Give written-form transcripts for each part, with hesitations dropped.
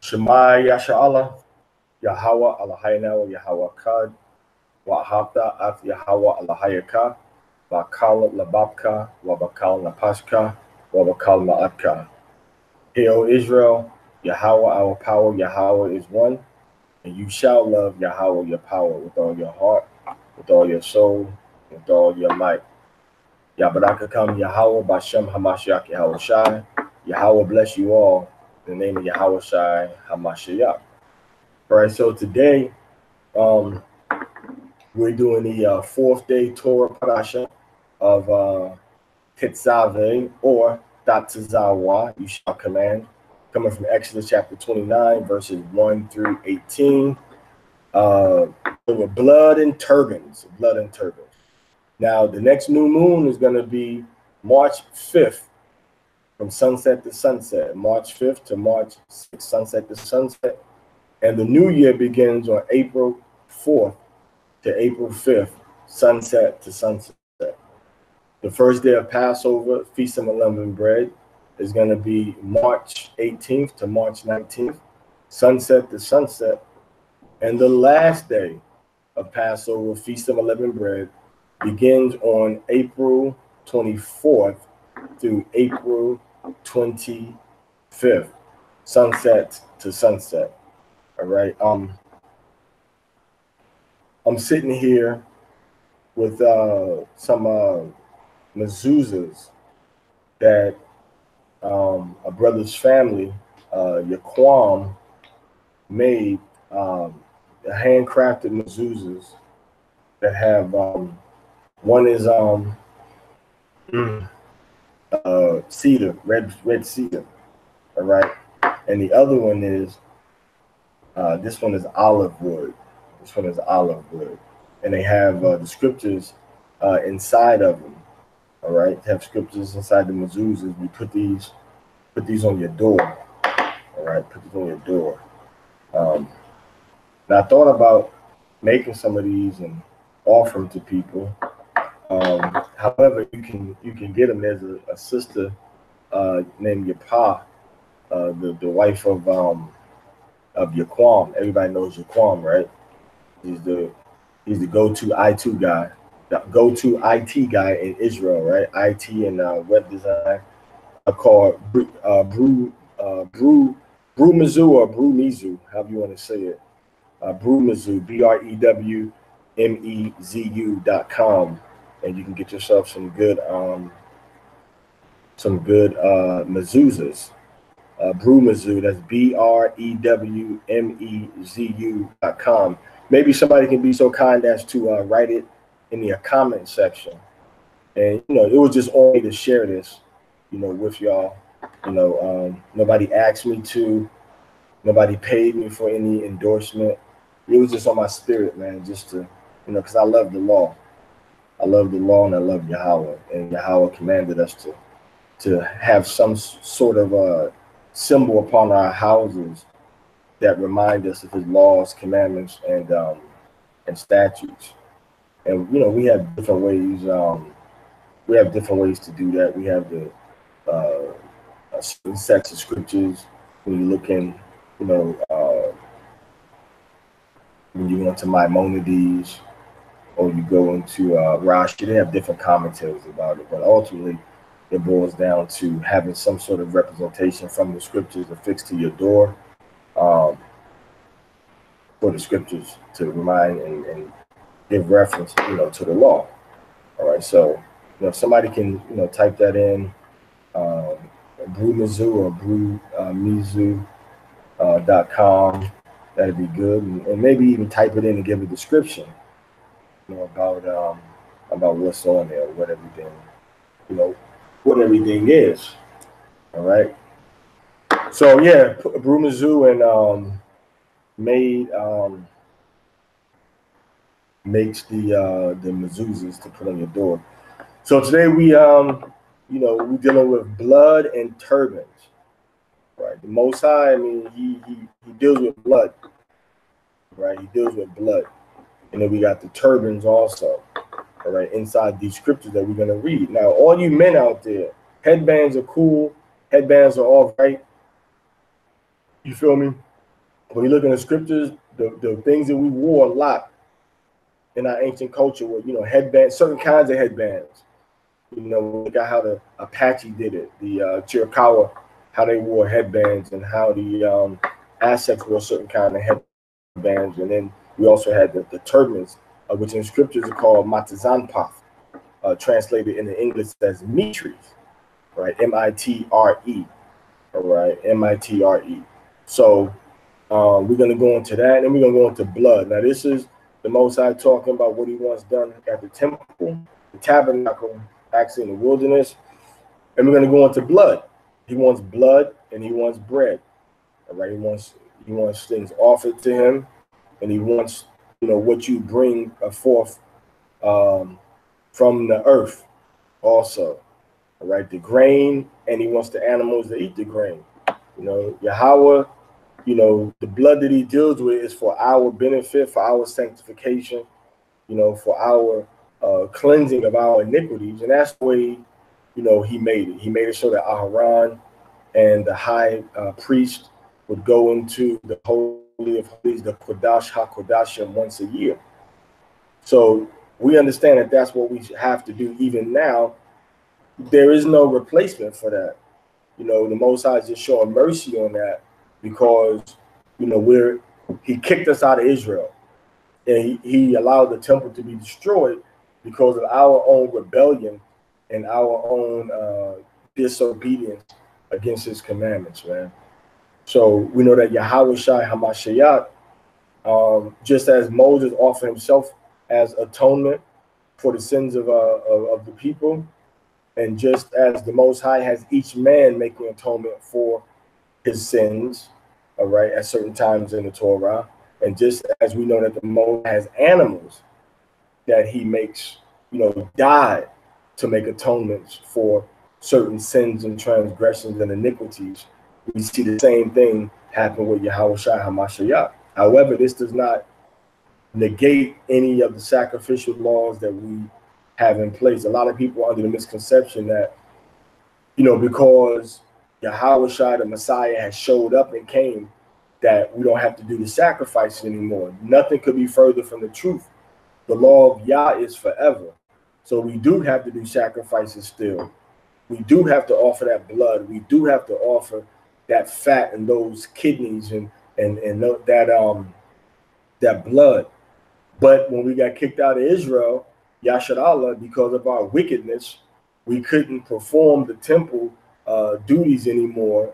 Shema Yasha'Allah, Yahweh Allahayna wa Yahweh Kad, wa Habda at Yahweh Allahayaka, wa Kal Lababka, wa Bakal Napashka, wa Bakal Ma'atka. Hear, O Israel, Yahweh our power, Yahweh is one, and you shall love Yahweh your power with all your heart, with all your soul, with all your might. Yabaraka come Yahweh Bashem Hamashiach Yahweh Shai. Yahweh bless you all in the name of Yahweh Shai Hamashiach. All right, so today we're doing the fourth day Torah Parashah of TETZAVEH, or TETZAVEH, you shall command, coming from Exodus chapter 29, verses 1 through 18. With blood and turbans, blood and turbans. Now, the next new moon is going to be March 5th, from sunset to sunset. March 5th to March 6th, sunset to sunset. And the new year begins on April 4th to April 5th, sunset to sunset. The first day of Passover, Feast of Unleavened Bread, is going to be March 18th to March 19th, sunset to sunset. And the last day of Passover, Feast of Unleavened Bread, begins on April 24th through April 25th, sunset to sunset. All right. I'm sitting here with some mezuzahs that a brother's family, Yaquam, made, handcrafted mezuzahs that have one is cedar, red cedar, all right, and the other one is this one is olive wood. This one is olive wood, and they have the scriptures inside of them. All right, they have scriptures inside the mezuzahs. We put these on your door. All right, put these on your door. Now I thought about making some of these and offer them to people. However, you can get them. There's a sister named Yapa, the wife of Yaquam. Everybody knows Yaquam, right? He's the go-to IT guy, in Israel, right? IT and web design. I call it Brew Mizu, or Brew Mizu, however you want to say it. Brew Mizu, BREWMEZU.com, and you can get yourself some good mezuzahs. Brew Mizu, that's BREWMEZU.com. Maybe somebody can be so kind as to write it in the comment section. And it was just on me to share this, with y'all. Nobody asked me to, nobody paid me for any endorsement. It was just on my spirit, man, just to, because I love the law. I love the law and I love Yahweh. And Yahweh commanded us to have some sort of symbol upon our houses that remind us of his laws, commandments, and statutes. And we have different ways. We have different ways to do that. We have the certain sets of scriptures. When you look in, when you go into Maimonides, or you go into Rashi, they have different commentaries about it. But ultimately, it boils down to having some sort of representation from the scriptures affixed to your door, for the scriptures to remind and give reference, to the law. All right, so if somebody can, type that in, Brew Mizu or BrewMizu.com, that'd be good, and maybe even type it in and give a description, about what's on there, what everything, what everything is. All right. So yeah, Brew Mizu and makes the mezuzahs to put on your door. So today we're dealing with blood and turbans. Right. The Most High, he deals with blood. Right. He deals with blood. And then we got the turbans also. All right, inside these scriptures that we're going to read. Now, all you men out there, headbands are cool. Headbands are all right. You feel me? When you look in the scriptures, the things that we wore a lot in our ancient culture were, you know, headbands, certain kinds of headbands. You know, look at how the Apache did it, the Chiricahua, how they wore headbands, and how the Aztecs wore certain kind of headbands. And then we also had the turbans, which in scriptures are called matazanpath, translated into English as mitres, right? M-I-T-R-E, all right? M-I-T-R-E. So we're going to go into that, and we're going to go into blood. Now, this is the Most High talking about what he wants done at the temple, the tabernacle, actually in the wilderness, and we're going to go into blood. He wants blood, and he wants bread. All right, he wants things offered to him, and he wants, you know, what you bring forth from the earth also. All right, the grain, and he wants the animals to eat the grain. You know, Yahweh, you know, the blood that he deals with is for our benefit, for our sanctification, you know, for our cleansing of our iniquities. And that's the way, you know, he made it. He made it so that Aharon and the high priest would go into the Holy of Holies, the Kodash HaKodashim, once a year. So we understand that that's what we have to do even now. There is no replacement for that. You know, the Most High is just showing mercy on that because, you know, he kicked us out of Israel, and he allowed the temple to be destroyed because of our own rebellion and our own disobedience against his commandments, man. So we know that Yahweh Shai Hamashiach, just as Moses offered himself as atonement for the sins of the people, and just as the Most High has each man making atonement for his sins, all right, at certain times in the Torah, and just as we know that the Most High has animals that he makes, you know, die to make atonements for certain sins and transgressions and iniquities, we see the same thing happen with Yahweh Shai HaMashiach. However, this does not negate any of the sacrificial laws that we have in place. A lot of people are under the misconception that, you know, because Yahweh Shai, the Messiah, has showed up and came, that we don't have to do the sacrifices anymore. Nothing could be further from the truth. The law of Yah is forever. So we do have to do sacrifices still. We do have to offer that blood. We do have to offer that fat and those kidneys and that blood. But when we got kicked out of Israel, Yashar Allah, because of our wickedness, we couldn't perform the temple duties anymore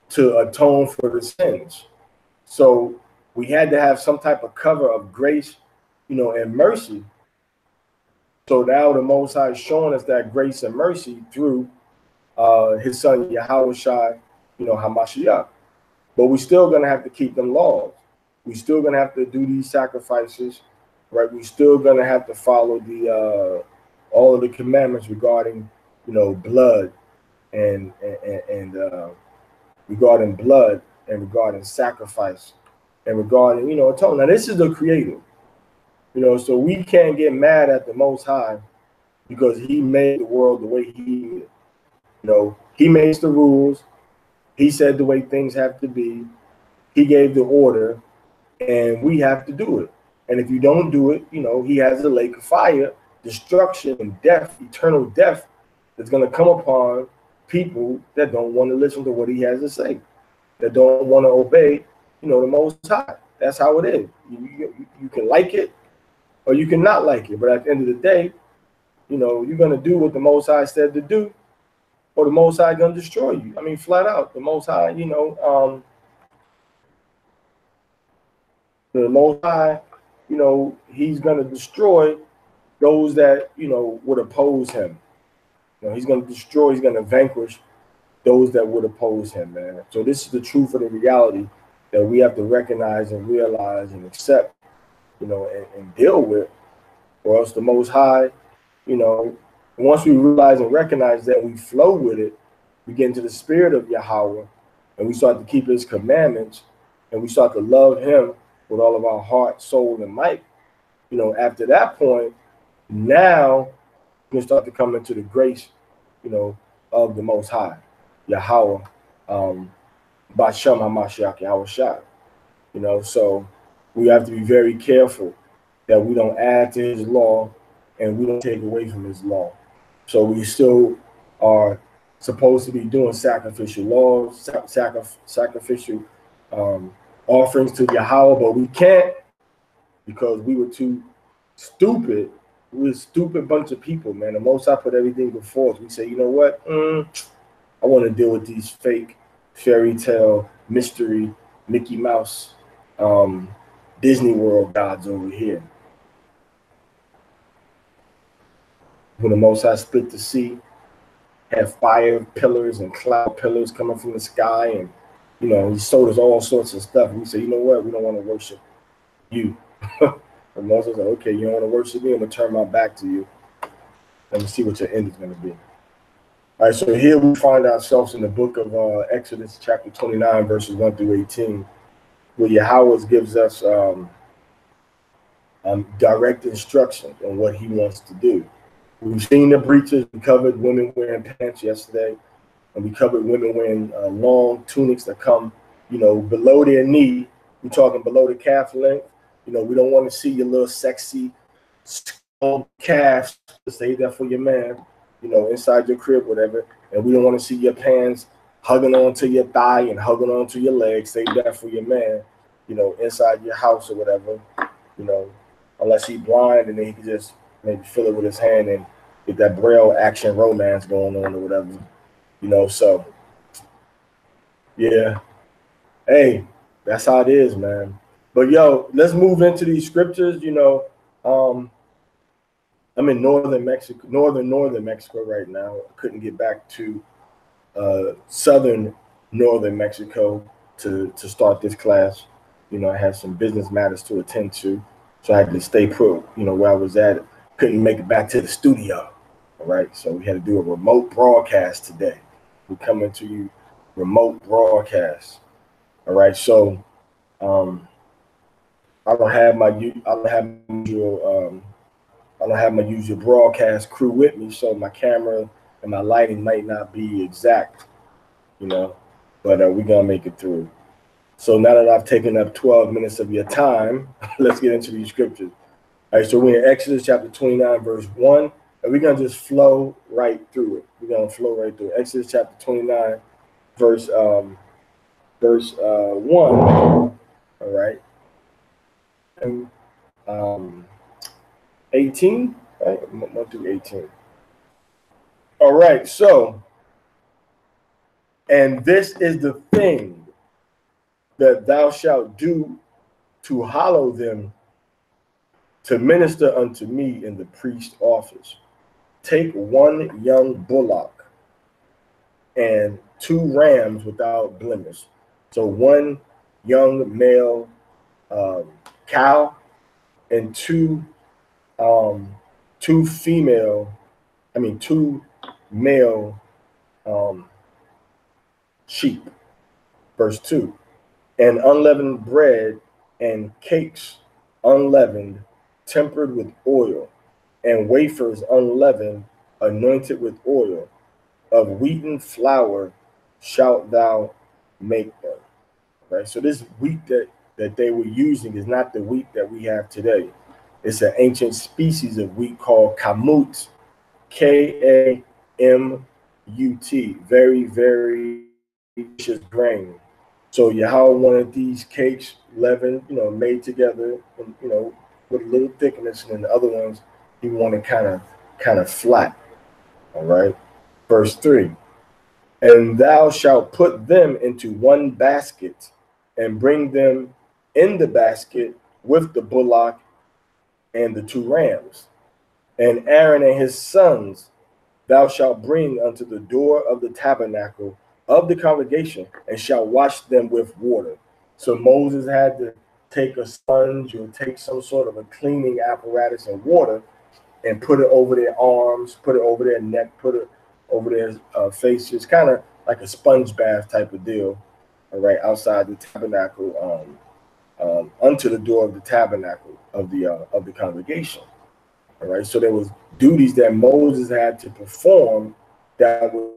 to atone for the sins. So we had to have some type of cover of grace, you know, and mercy. So now the Most High is showing us that grace and mercy through his son Yahweh Shai, you know, Hamashiach. But we're still going to have to keep them laws. We're still going to have to do these sacrifices, right? We're still going to have to follow the all of the commandments regarding, you know, blood and regarding blood and regarding sacrifice and regarding, you know, atonement. Now, this is the Creator, you know, so we can't get mad at the Most High because he made the world the way he made it. You know, he makes the rules. He said the way things have to be. He gave the order, and we have to do it. And if you don't do it, you know, he has a lake of fire, destruction, and death, eternal death, that's going to come upon people that don't want to listen to what he has to say, that don't want to obey, you know, the Most High. That's how it is. You can like it or you can not like it. But at the end of the day, you know, you're going to do what the Most High said to do, or the Most High going to destroy you. I mean, flat out, the Most High, you know, the Most High, you know, he's going to destroy those that, you know, would oppose him. You know, he's going to destroy, he's going to vanquish those that would oppose him, man. So this is the truth of the reality that we have to recognize and realize and accept, you know, and deal with, or else the Most High, you know, once we realize and recognize that, we flow with it, we get into the spirit of Yahweh, and we start to keep his commandments, and we start to love him with all of our heart, soul, and might. You know, after that point, now we can start to come into the grace, you know, of the Most High, Yahweh, Bashem HaMashiach, Yahweh Shai. You know, so we have to be very careful that we don't add to his law and we don't take away from his law. So we still are supposed to be doing sacrificial laws, sacrificial um, offerings to Yahweh, but we can't because we were too stupid. We're a stupid bunch of people, man. The most I put everything before us. We say, you know what? I want to deal with these fake fairy tale, mystery, Mickey Mouse, um, Disney World gods over here. When the Most High split the sea, had fire pillars and cloud pillars coming from the sky, and you know, he showed us all sorts of stuff. And we say, you know what? We don't want to worship you. And Moses said, okay, you don't want to worship me? I'm gonna turn my back to you. Let me see what your end is gonna be. All right, so here we find ourselves in the book of Exodus, chapter 29, verses 1 through 18, where Yahweh gives us direct instructions on what he wants to do. We've seen the breaches. We covered women wearing pants yesterday, and we covered women wearing long tunics that come, you know, below their knee. We're talking below the calf length. You know, we don't want to see your little sexy calf. Save that for your man, you know, inside your crib, whatever. And we don't want to see your pants hugging onto your thigh and hugging onto your legs. Save that for your man, you know, inside your house or whatever, you know, unless he's blind and then he can just maybe fill it with his hand and get that braille action romance going on or whatever, you know. So, yeah, hey, that's how it is, man. But yo, let's move into these scriptures. You know, I'm in northern Mexico right now. I couldn't get back to southern northern Mexico to start this class. You know, I had some business matters to attend to, so I had to stay put. You know, where I was at, couldn't make it back to the studio. All right, so we had to do a remote broadcast today. We're coming to you remote broadcast. All right, so I don't have my usual broadcast crew with me, so my camera and my lighting might not be exact, you know, but we're gonna make it through. So now that I've taken up 12 minutes of your time, let's get into these scriptures. All right, so we're in Exodus chapter 29, verse 1, and we're gonna just flow right through it. We're gonna flow right through it. Exodus chapter 29, verse 1. All right. And 18, right? 1 through 18. All right, so, and this is the thing that thou shalt do to hallow them, to minister unto me in the priest's office. Take one young bullock and 2 rams without blemish. So one young male cow and 2 male sheep. Verse 2. And unleavened bread and cakes unleavened, tempered with oil, and wafers unleavened, anointed with oil. Of wheaten flour shalt thou make them. Right? So this wheat that they were using is not the wheat that we have today. It's an ancient species of wheat called kamut, Kamut, very, very delicious grain. So Yahweh wanted these cakes leavened, you know, made together, and, you know, with a little thickness, and then the other ones he wanted kind of flat. All right. Verse 3. And thou shalt put them into one basket, and bring them in the basket with the bullock and the 2 rams. And Aaron and his sons thou shalt bring unto the door of the tabernacle of the congregation, and shalt wash them with water. So Moses had to take a sponge or take some sort of a cleaning apparatus and water and put it over their arms, put it over their neck, put it over their faces, kind of like a sponge bath type of deal, all right, outside the tabernacle, unto the door of the tabernacle of the congregation. All right, so there was duties that Moses had to perform that would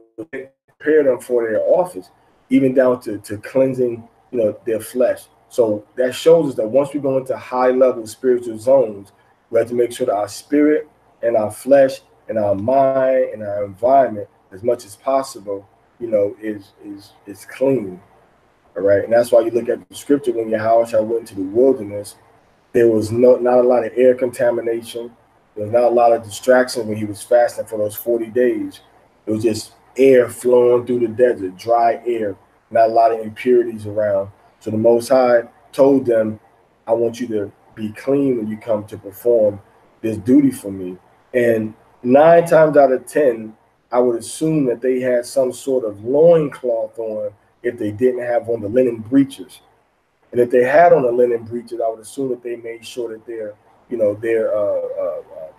prepare them for their office, even down to cleansing, you know, their flesh, So that shows us that once we go into high level spiritual zones, we have to make sure that our spirit and our flesh and our mind and our environment, as much as possible, is clean. All right. And that's why you look at the scripture when Yahweh went into the wilderness, there was not a lot of air contamination. There was not a lot of distraction when he was fasting for those 40 days. It was just air flowing through the desert, dry air, not a lot of impurities around. So the Most High told them, I want you to be clean when you come to perform this duty for me. And 9 times out of 10, I would assume that they had some sort of loincloth on if they didn't have on the linen breeches. And if they had on the linen breeches, I would assume that they made sure that their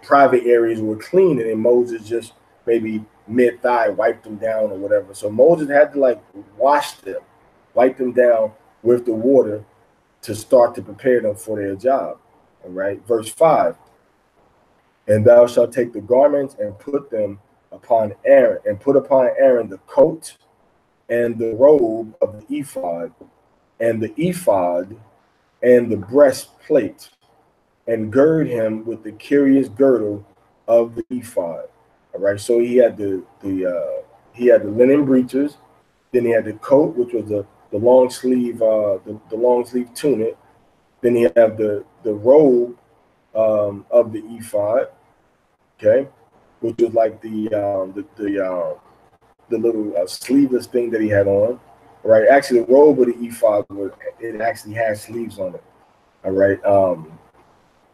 private areas were clean. And then Moses just maybe mid-thigh wiped them down or whatever. So Moses had to like wash them, wipe them down with the water to start to prepare them for their job. All right. Verse 5. And thou shalt take the garments and put them upon Aaron, and put upon Aaron the coat and the robe of the ephod, and the ephod and the breastplate, and gird him with the curious girdle of the ephod. All right. So he had the linen breeches, then he had the coat, which was the long sleeve long sleeve tunic. Then he had the robe of the ephod, okay, which was like the little sleeveless thing that he had on. Right, actually, the robe of the ephod it actually had sleeves on it. All right,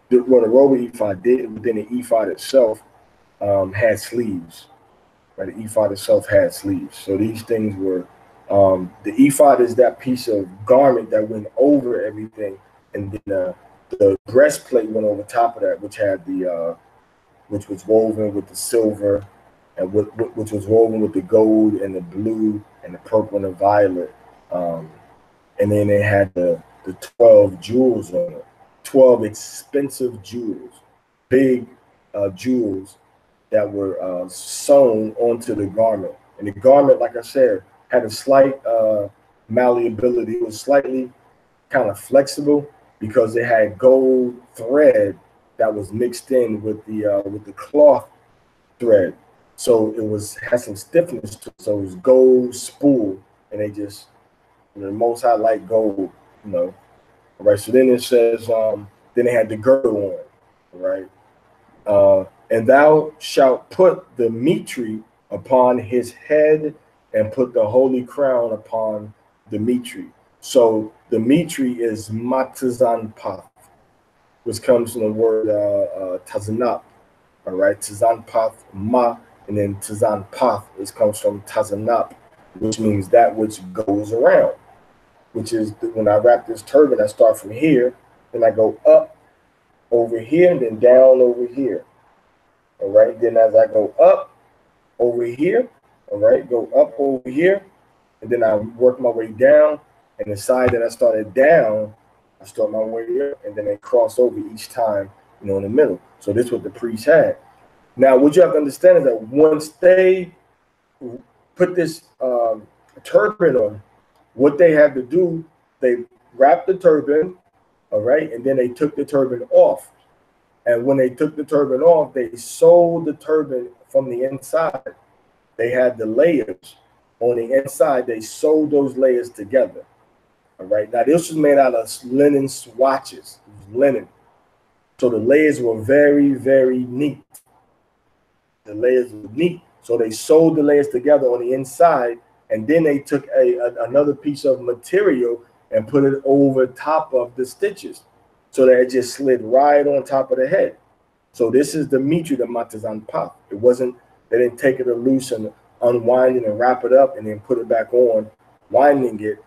the robe of the ephod did, but then the ephod itself had sleeves. Right, the ephod itself had sleeves. So these things were the ephod is that piece of garment that went over everything, and then the breastplate went over top of that, which had which was woven with the silver, and which was woven with the gold and the blue and the purple and the violet. And then they had the 12 jewels on it, 12 expensive jewels, big jewels that were sewn onto the garment. And the garment, like I said, had a slight malleability. It was slightly kind of flexible because it had gold thread that was mixed in with the cloth thread. So it had some stiffness to it. So it was gold spool, and they just, the Most High like gold, All right. So then it says, then they had the girdle on, all right. And thou shalt put the mitre upon his head, and put the holy crown upon the mitre. So the mitre is matazanpath, which comes from the word tazanap. All right, tazanpath ma, and then tazanpath comes from tazanap, which means that which goes around. Which is when I wrap this turban, I start from here, then I go up over here, and then down over here. All right, then as I go up over here, all right, go up over here, and then I work my way down, and the side that I started down, I start my way up, and then they cross over each time, in the middle. So this is what the priests had. Now, what you have to understand is that once they put this turban on, what they had to do, they wrapped the turban, all right, and then they took the turban off. And when they took the turban off, they sewed the turban from the inside. They had the layers on the inside. They sewed those layers together. All right. Now, this was made out of linen swatches. It was linen. So the layers were very, very neat. The layers were neat. So they sewed the layers together on the inside, and then they took another piece of material and put it over top of the stitches, so that it just slid right on top of the head. So this is the mitre, the matazan path. It wasn't, they didn't take it loose and unwind it and wrap it up and then put it back on, winding it,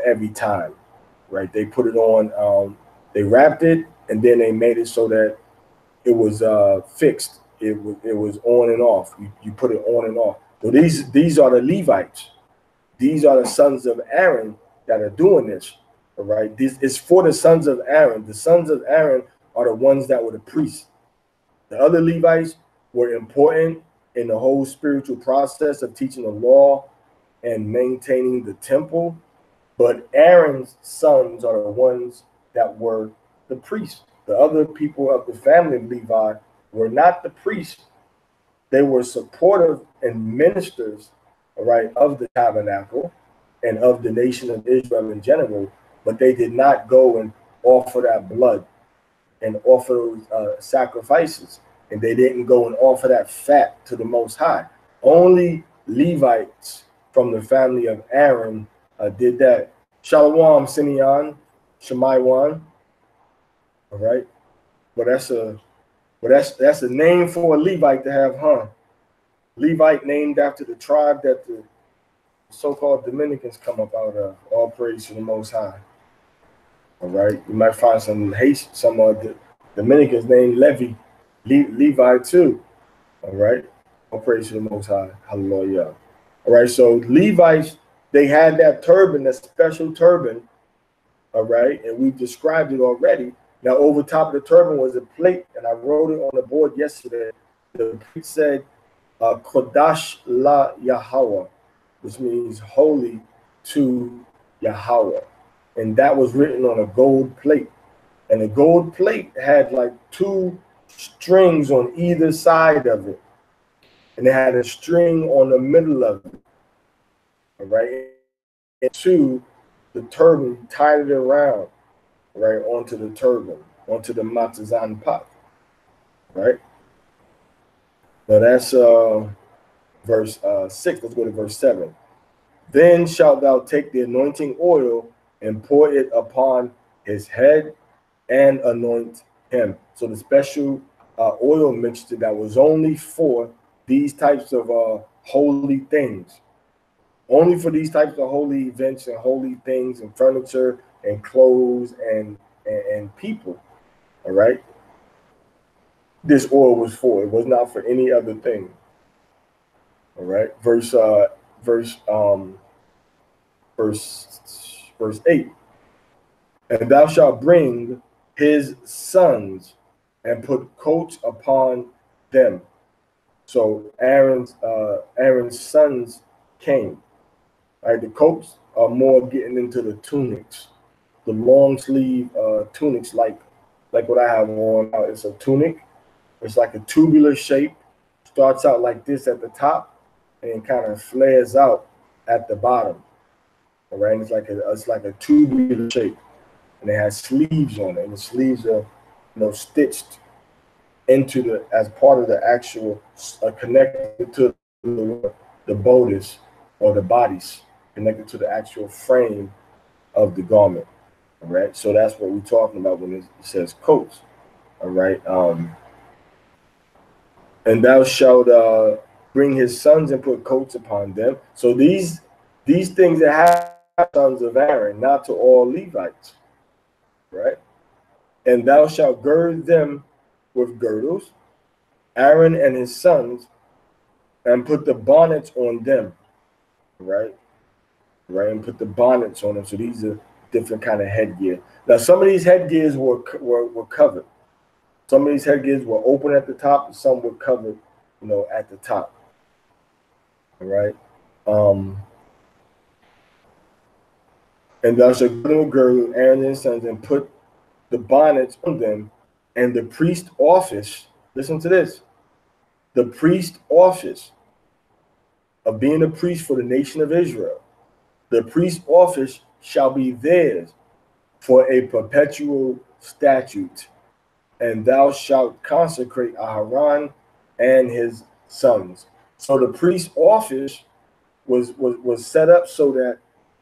every time, right? They put it on, they wrapped it, and then they made it so that it was fixed. It was on and off. You put it on and off. So these are the Levites. These are the sons of Aaron that are doing this. All right. This is for the sons of Aaron. The sons of Aaron are the ones that were the priests. The other Levites were important in the whole spiritual process of teaching the law and maintaining the temple. But Aaron's sons are the ones that were the priests. The other people of the family of Levi were not the priests. They were supportive and ministers, all right, of the tabernacle and of the nation of Israel in general, but they did not go and offer that blood and offer those sacrifices. And they didn't go and offer that fat to the Most High. Only Levites from the family of Aaron did that. Shalom, Simeon, Shemaiwan. All right, but that's a name for a Levite to have, huh? Levite named after the tribe that the so-called Dominicans come up out of. All praise to the Most High. All right, you might find some the Dominicans named Levi too. All right, all praise to the Most High. Hallelujah. All right, so Levites, they had that turban, that special turban. All right, and we described it already. Now, over top of the turban was a plate, and I wrote it on the board yesterday. The plate said, Kodash la Yahweh, which means holy to Yahweh. And that was written on a gold plate. And the gold plate had like 2 strings on either side of it. And it had a string on the middle of it. All right. And the turban, tied it around, right, onto the turban, onto the matazan pot. Right. Now that's verse 6. Let's go to verse 7. Then shalt thou take the anointing oil and pour it upon his head and anoint him. So the special oil mixture that was only for these types of holy things, only for these types of holy events and holy things and furniture and clothes and people. All right, this oil was for. It was not for any other thing. All right, verse 8. And thou shalt bring his sons and put coats upon them. So Aaron's sons came. All right, the coats are more getting into the tunics, the long sleeve tunics, like what I have on now. It's a tunic. It's like a tubular shape. Starts out like this at the top and kind of flares out at the bottom. All right, and it's like a tubular shape, and it has sleeves on it, and the sleeves are, stitched into as part of the actual connected to the bodice or the bodice, connected to the actual frame of the garment. All right, so that's what we're talking about when it says coats. All right, and thou shalt bring his sons and put coats upon them. So these things that have sons of Aaron, not to all Levites, right? And thou shalt gird them with girdles, Aaron and his sons, and put the bonnets on them, right? Right, and put the bonnets on them. So these are different kind of headgear. Now, some of these headgears were covered. Some of these headgears were open at the top, and some were covered, at the top. All right. And thou shalt girdle Aaron and his sons and put the bonnets on them, and the priest office. Listen to this: the priest office of being a priest for the nation of Israel. The priest office shall be theirs for a perpetual statute, and thou shalt consecrate Aharon and his sons. So the priest office was set up so that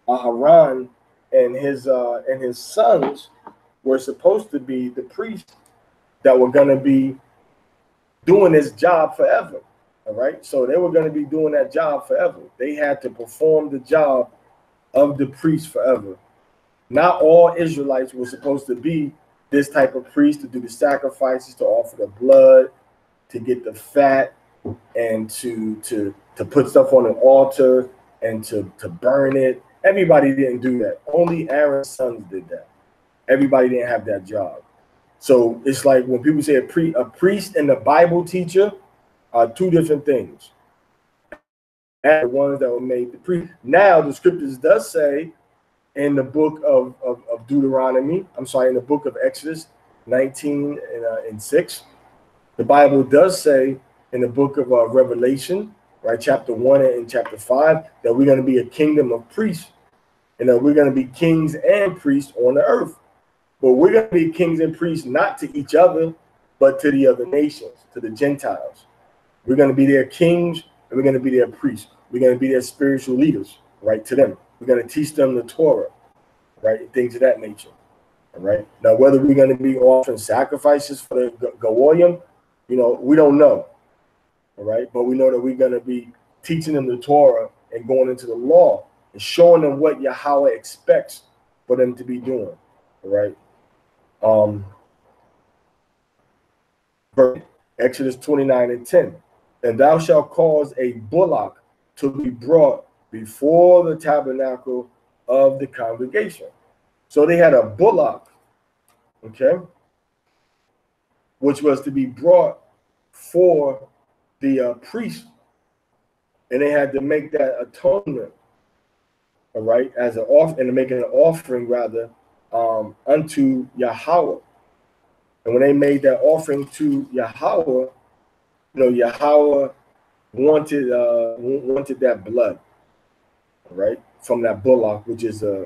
Aharon and his sons were supposed to be the priests that were going to be doing this job forever. All right, so they were going to be doing that job forever. They had to perform the job of the priest forever. Not all Israelites were supposed to be this type of priest to do the sacrifices, to offer the blood, to get the fat, and to put stuff on an altar and to burn it. Everybody didn't do that. Only Aaron's sons did that. Everybody didn't have that job. So it's like when people say a priest and a Bible teacher are 2 different things. And the ones that were made the priest. Now the scriptures does say in the book of Deuteronomy, in the book of Exodus 19 and 6. The Bible does say in the book of Revelation, right, chapter 1 and chapter 5, that we're going to be a kingdom of priests, and that we're going to be kings and priests on the earth. But we're going to be kings and priests not to each other, but to the other nations, to the Gentiles. We're going to be their kings, and we're going to be their priests. We're going to be their spiritual leaders, right, to them. We're going to teach them the Torah, right, things of that nature. All right. Now, whether we're going to be offering sacrifices for the Goyim, we don't know. All right. But we know that we're going to be teaching them the Torah and going into the law and showing them what Yahweh expects for them to be doing. All right. Exodus 29 and 10. And thou shalt cause a bullock to be brought before the tabernacle of the congregation. So they had a bullock, okay, which was to be brought for the priest, and they had to make that atonement, all right, as an offering, and making an offering rather unto Yahweh. And when they made that offering to Yahweh, Yahweh wanted that blood, right, from that bullock, which is a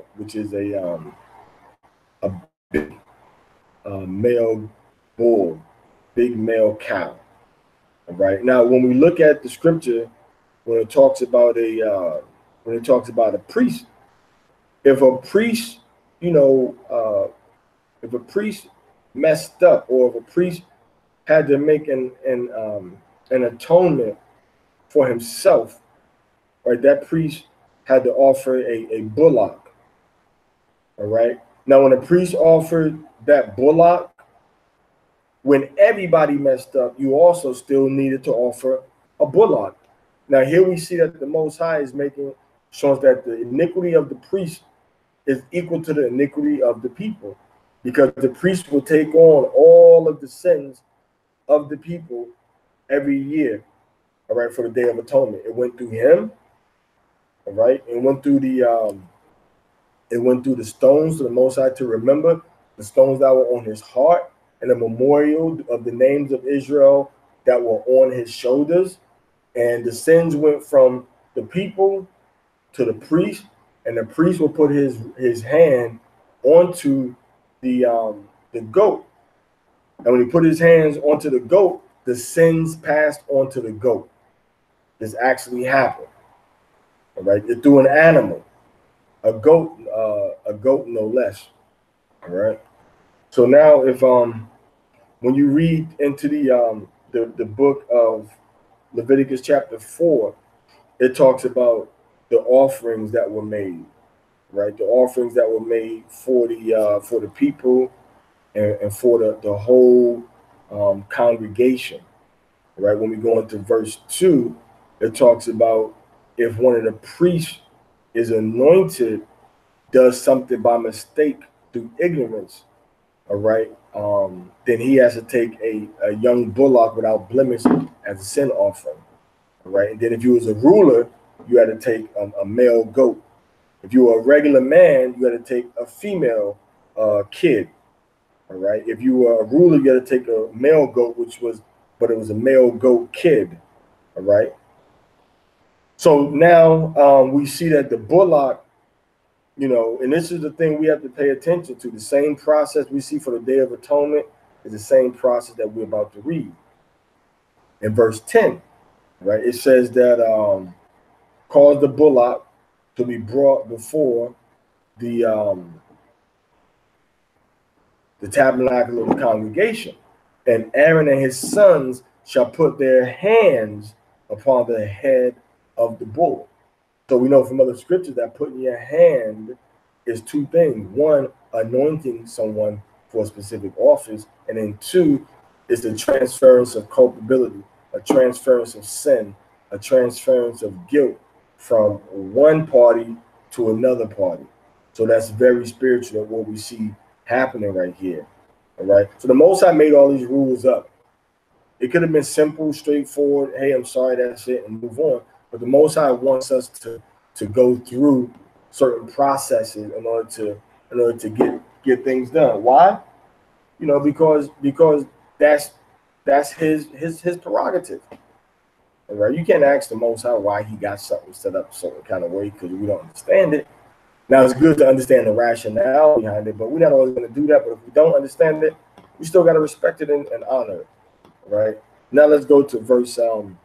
big male bull, big male cow. All right. Now, when we look at the scripture, when it talks about a priest, if a priest, if a priest messed up, or if a priest had to make an atonement for himself, right, that priest had to offer a bullock. All right. Now, when a priest offered that bullock, when everybody messed up, you also still needed to offer a bullock. Now, here we see that the Most High is shows that the iniquity of the priest is equal to the iniquity of the people, because the priest will take on all of the sins of the people every year, all right, for the Day of Atonement. It went through him, all right, it went through the stones to the Most High to remember, the stones that were on his heart, and the memorial of the names of Israel that were on his shoulders. And the sins went from the people to the priest, and the priest will put his hand onto the goat. And when he put his hands onto the goat, the sins passed onto the goat. This actually happened. All right, through an animal, a goat no less. All right. So now, if when you read into the book of Leviticus chapter 4, it talks about the offerings that were made, right? The offerings that were made for the people and for the whole congregation, right? When we go into verse 2, it talks about if one of the priests is anointed, does something by mistake through ignorance, all right, then he has to take a young bullock without blemish as a sin offering, all right? And then if you was a ruler, you had to take a male goat. If you were a regular man, you had to take a female kid, all right? If you were a ruler, you had to take a male goat, but it was a male goat kid, all right? So now we see that the bullock, and this is the thing we have to pay attention to. The same process we see for the Day of Atonement is the same process that we're about to read. In verse 10, right, it says that cause the bullock to be brought before the tabernacle of the congregation, and Aaron and his sons shall put their hands upon the head of the bull. So we know from other scriptures that putting your hand is two things. One, anointing someone for a specific office, and then two, is the transference of culpability, a transference of sin, a transference of guilt from one party to another party. So that's very spiritual, what we see happening right here. All right. So the Most High made all these rules up. It could have been simple, straightforward. Hey, I'm sorry, that's it, and move on. But the Most High wants us to go through certain processes in order to get things done. Why? You know, because that's his prerogative. Right? You can't ask the Most High why he got something set up a certain kind of way because we don't understand it. Now it's good to understand the rationale behind it, but we're not always going to do that. But if we don't understand it, we still got to respect it and honor it. Right? Now let's go to verse 11,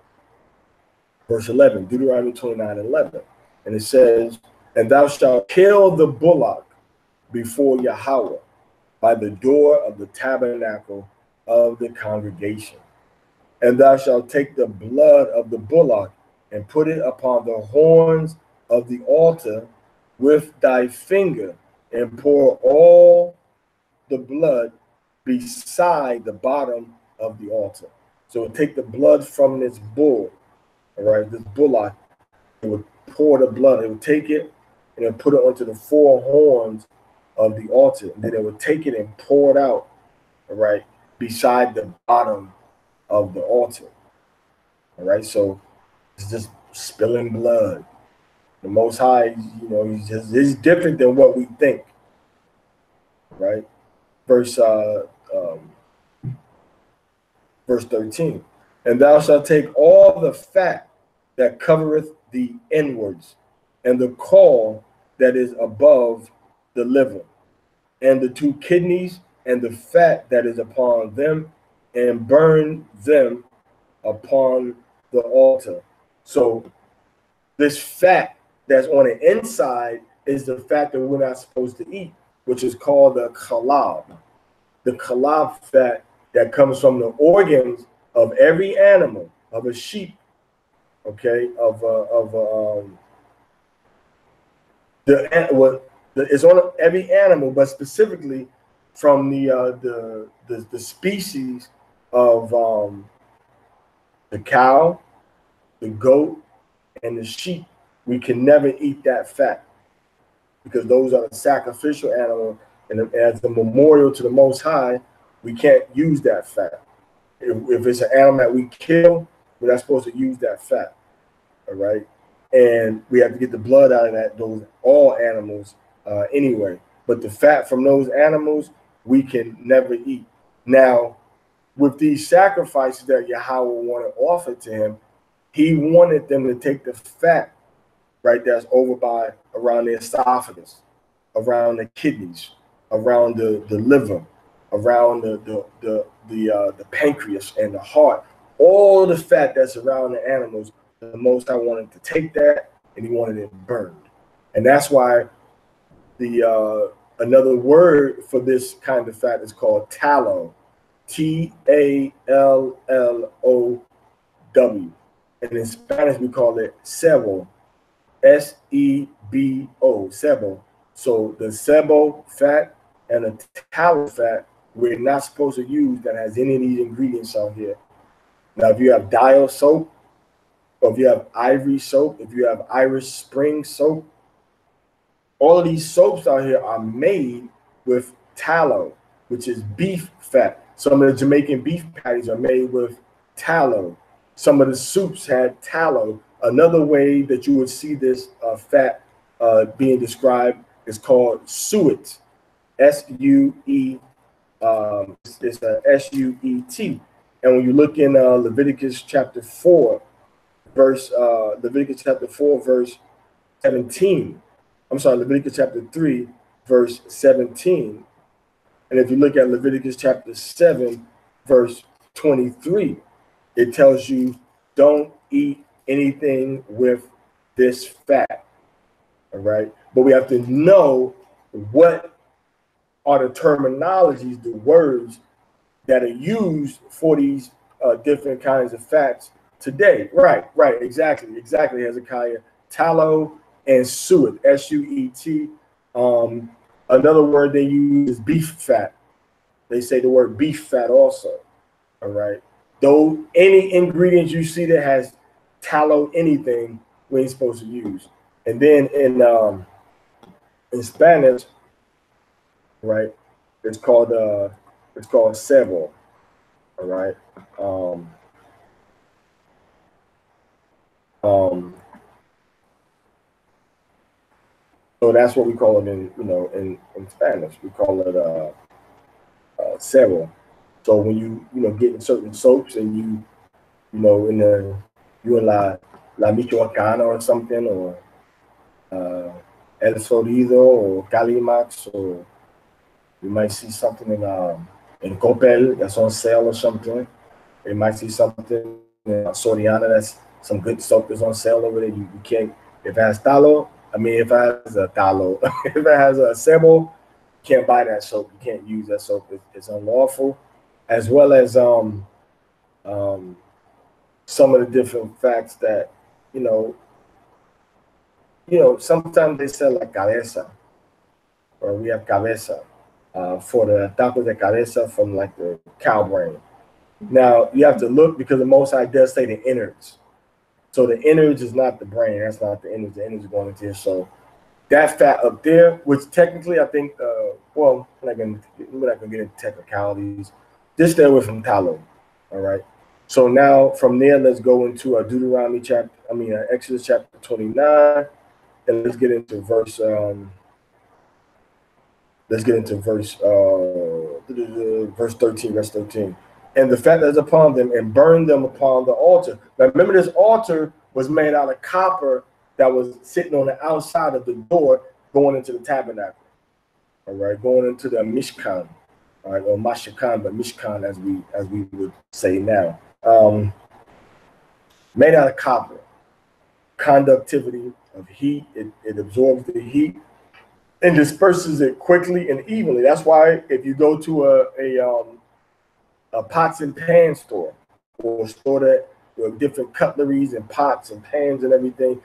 Deuteronomy 29:11. And it says, "And thou shalt kill the bullock before Yahweh by the door of the tabernacle of the congregation. And thou shalt take the blood of the bullock and put it upon the horns of the altar with thy finger, and pour all the blood beside the bottom of the altar." So take the blood from this bull, all right, this bullock, it would pour the blood, it would take it and then put it onto the four horns of the altar. And then it would take it and pour it out, all right, beside the bottom of the altar. All right, so it's just spilling blood. The Most High, you know, he's different than what we think. Right? Verse 13. "And thou shalt take all the fat that covereth the inwards, and the caul that is above the liver, and the two kidneys, and the fat that is upon them, and burn them upon the altar." So this fat that's on the inside is the fat that we're not supposed to eat, which is called the khalab. The khalab fat that comes from the organs of every animal, of a sheep, okay, it's on every animal, but specifically from the species of the cow, the goat, and the sheep. We can never eat that fat because those are the sacrificial animal, and as a memorial to the Most High, we can't use that fat. If it's an animal that we kill, we're not supposed to use that fat. All right, and we have to get the blood out of those all animals anyway. But the fat from those animals we can never eat. Now, with these sacrifices that Yahweh wanted offered to him, he wanted them to take the fat, right, that's over by around the esophagus, around the kidneys, around the liver, around the pancreas and the heart, all the fat that's around the animals. The Most High wanted to take that, and he wanted it burned. And that's why the another word for this kind of fat is called tallow, Tallow. And in Spanish we call it sebo, Sebo, sebo. So the sebo fat and the tallow fat we're not supposed to use that has any of these ingredients out here. Now, if you have dial soap, or if you have ivory soap, if you have Irish Spring soap, all of these soaps out here are made with tallow, which is beef fat. Some of the Jamaican beef patties are made with tallow. Some of the soups had tallow. Another way that you would see this fat being described is called suet, S-U-E. It's a S-U-E-T. And when you look in Leviticus chapter 4, verse 17. I'm sorry, Leviticus chapter 3, verse 17. And if you look at Leviticus chapter 7, verse 23, it tells you don't eat anything with this fat. All right. But we have to know what are the terminologies, the words that are used for these different kinds of fats today. Right, exactly, Hezekiah. Tallow and suet, S-U-E-T. Another word they use is beef fat. They say the word beef fat also. All right. Though any ingredients you see that has tallow anything, we ain't supposed to use. And then in Spanish, right, it's called sebo. All right. So that's what we call it in, in Spanish. We call it cero. So when you get in certain soaps and in the you in La Michoacana or something, or uh, El Sorido or Calimax, or you might see something in Copel that's on sale or something. You might see something in Soriana that's some good soap is on sale over there. You can't, if it has talo, if it has a talo, if it has a sebo, you can't buy that soap. You can't use that soap. It's unlawful, as well as um, some of the different facts that you know sometimes they sell like cabeza, or we have cabeza for the tacos de cabeza from like the cow brain. Now you have to look because the Most High does say the innards. So the innards is not the brain. That's not the innards. The innards are going into here. So that fat up there, which technically I think, well, we're not gonna get into technicalities. Just stay away from tallow. All right. So now from there, let's go into Exodus chapter 29, and let's get into verse. Verse 13, verse 13. And the fat that is upon them, and burn them upon the altar. Now remember, this altar was made out of copper that was sitting on the outside of the door going into the tabernacle. All right, going into the Mishkan, all right, or Mashakan, but Mishkan as we would say now. Made out of copper. Conductivity of heat, it absorbs the heat and disperses it quickly and evenly. That's why if you go to a pots and pan store, or a store that with different cutleries and pots and pans and everything,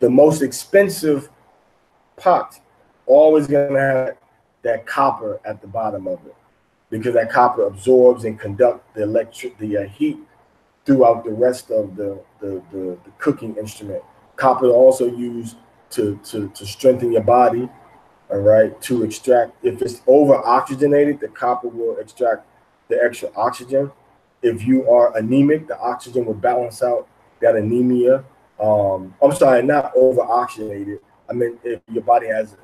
the most expensive pot always gonna have that copper at the bottom of it, because that copper absorbs and conducts the heat throughout the rest of the cooking instrument. Copper also used to strengthen your body. All right, to extract, if it's over oxygenated, the copper will extract the extra oxygen. If you are anemic, the oxygen will balance out that anemia. I'm sorry, not over oxygenated. I mean, if your body is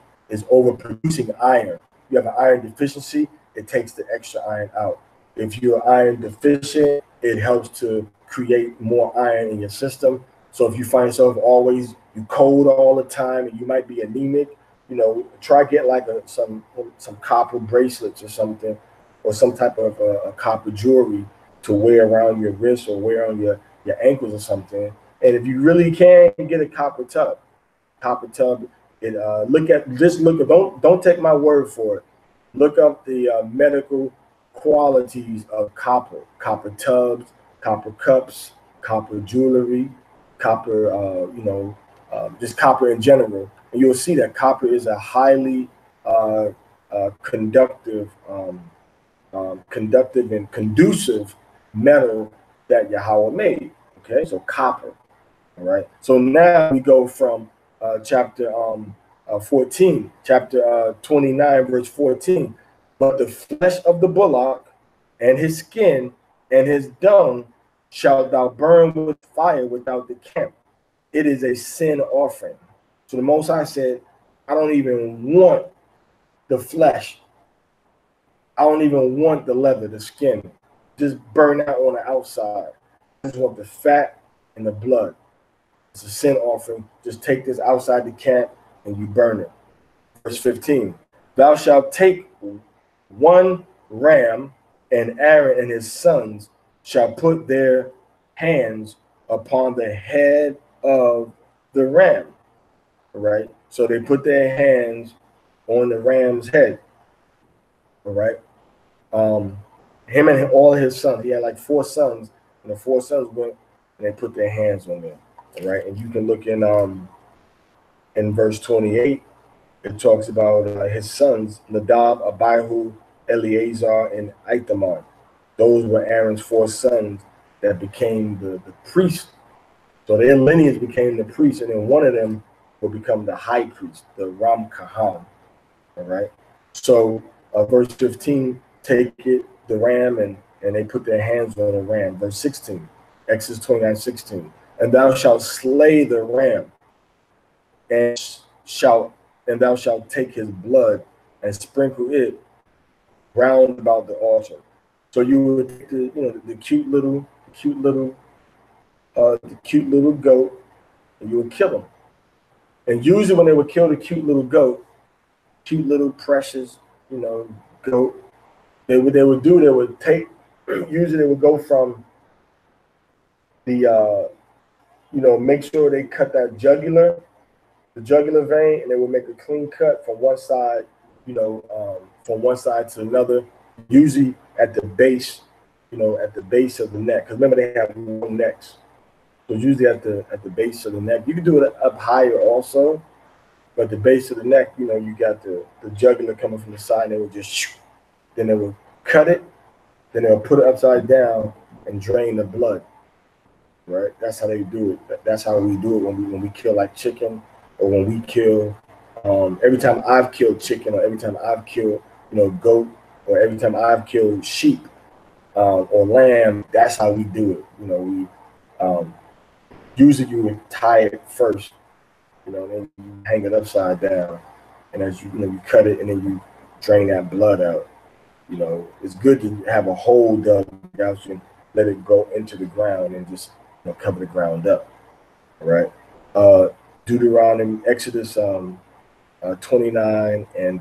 overproducing iron, you have an iron deficiency, it takes the extra iron out. If you're iron deficient, it helps to create more iron in your system. So if you find yourself always you cold all the time and you might be anemic, try get like some copper bracelets or something, or some type of copper jewelry to wear around your wrist or wear on your ankles or something. And if you really can, get a copper tub. Copper tub. Don't take my word for it. Look up the medical qualities of copper. Copper tubs, copper cups, copper jewelry, copper. Just copper in general. And you'll see that copper is a highly conductive and conducive metal that Yahweh made. Okay, so copper. All right. So now we go from chapter 14, chapter 29, verse 14. But the flesh of the bullock and his skin and his dung shalt thou burn with fire without the camp. It is a sin offering. So the Most High said, I don't even want the flesh. I don't even want the leather, the skin. Just burn out on the outside. I just want the fat and the blood. It's a sin offering. Just take this outside the camp and you burn it. Verse 15. Thou shalt take one ram, and Aaron and his sons shall put their hands upon the head of the ram. All right. So they put their hands on the ram's head. All right. Him and all his sons. He had like 4 sons, and the 4 sons went and they put their hands on them. All right. And you can look in verse 28. It talks about his sons, Nadab, Abihu, Eleazar, and Ithamar. Those were Aaron's 4 sons that became the priest. So their lineage became the priest, and then one of them will become the high priest, the Ram Kahan. All right. So verse 15, take it, the ram, and they put their hands on the ram. Verse 16, Exodus 29:16. And thou shalt slay the ram, and and thou shalt take his blood and sprinkle it round about the altar. So you would take the cute little goat, and you would kill him. And usually when they would kill the cute little goat, cute little precious, goat, they would take, usually they would go from the make sure they cut that the jugular vein, and they would make a clean cut from one side, from one side to another, usually at the base, at the base of the neck. Because remember, they have long necks. So usually at the base of the neck. You can do it up higher also, but the base of the neck, you got the jugular coming from the side, and they would just then they would cut it, then they'll put it upside down and drain the blood. Right? That's how they do it. That's how we do it when we kill like chicken, or when we kill. Every time I've killed chicken, or every time I've killed goat, or every time I've killed sheep or lamb, that's how we do it. We usually you would tie it first, then you hang it upside down, and as you cut it, and then you drain that blood out. It's good to have a hole dug out, so you can let it go into the ground and just cover the ground up. All right. Deuteronomy, Exodus 29 and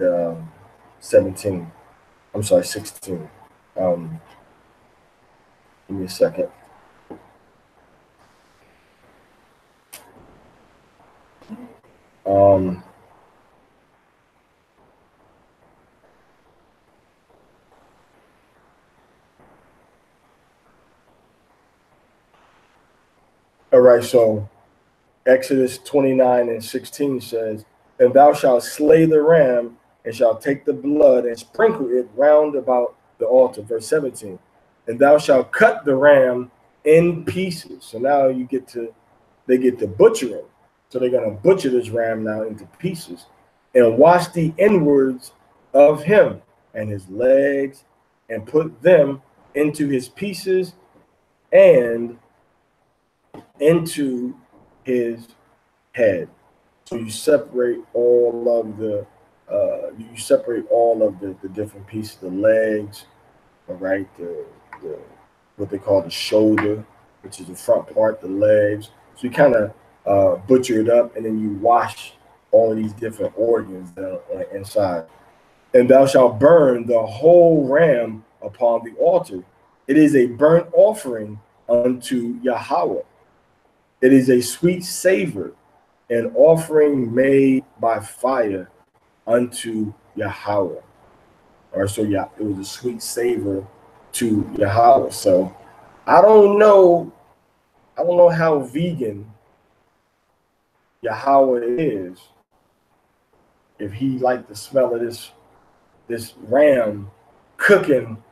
17. I'm sorry, 16. Give me a second. All right, so Exodus 29 and 16 says, and thou shalt slay the ram, and shalt take the blood and sprinkle it round about the altar. Verse 17, and thou shalt cut the ram in pieces. So now they get to butcher it. So they're going to butcher this ram now into pieces, and wash the inwards of him and his legs, and put them into his pieces and into his head. So you separate all of the different pieces, the legs, all right, the what they call the shoulder, which is the front part, the legs. So you kind of butcher it up, and then you wash all of these different organs that are inside. And thou shalt burn the whole ram upon the altar. It is a burnt offering unto Yahweh. It is a sweet savor, an offering made by fire unto Yahweh. Or so yeah, it was a sweet savor to Yahweh. So I don't know how vegan Yahweh is, if he liked the smell of this ram cooking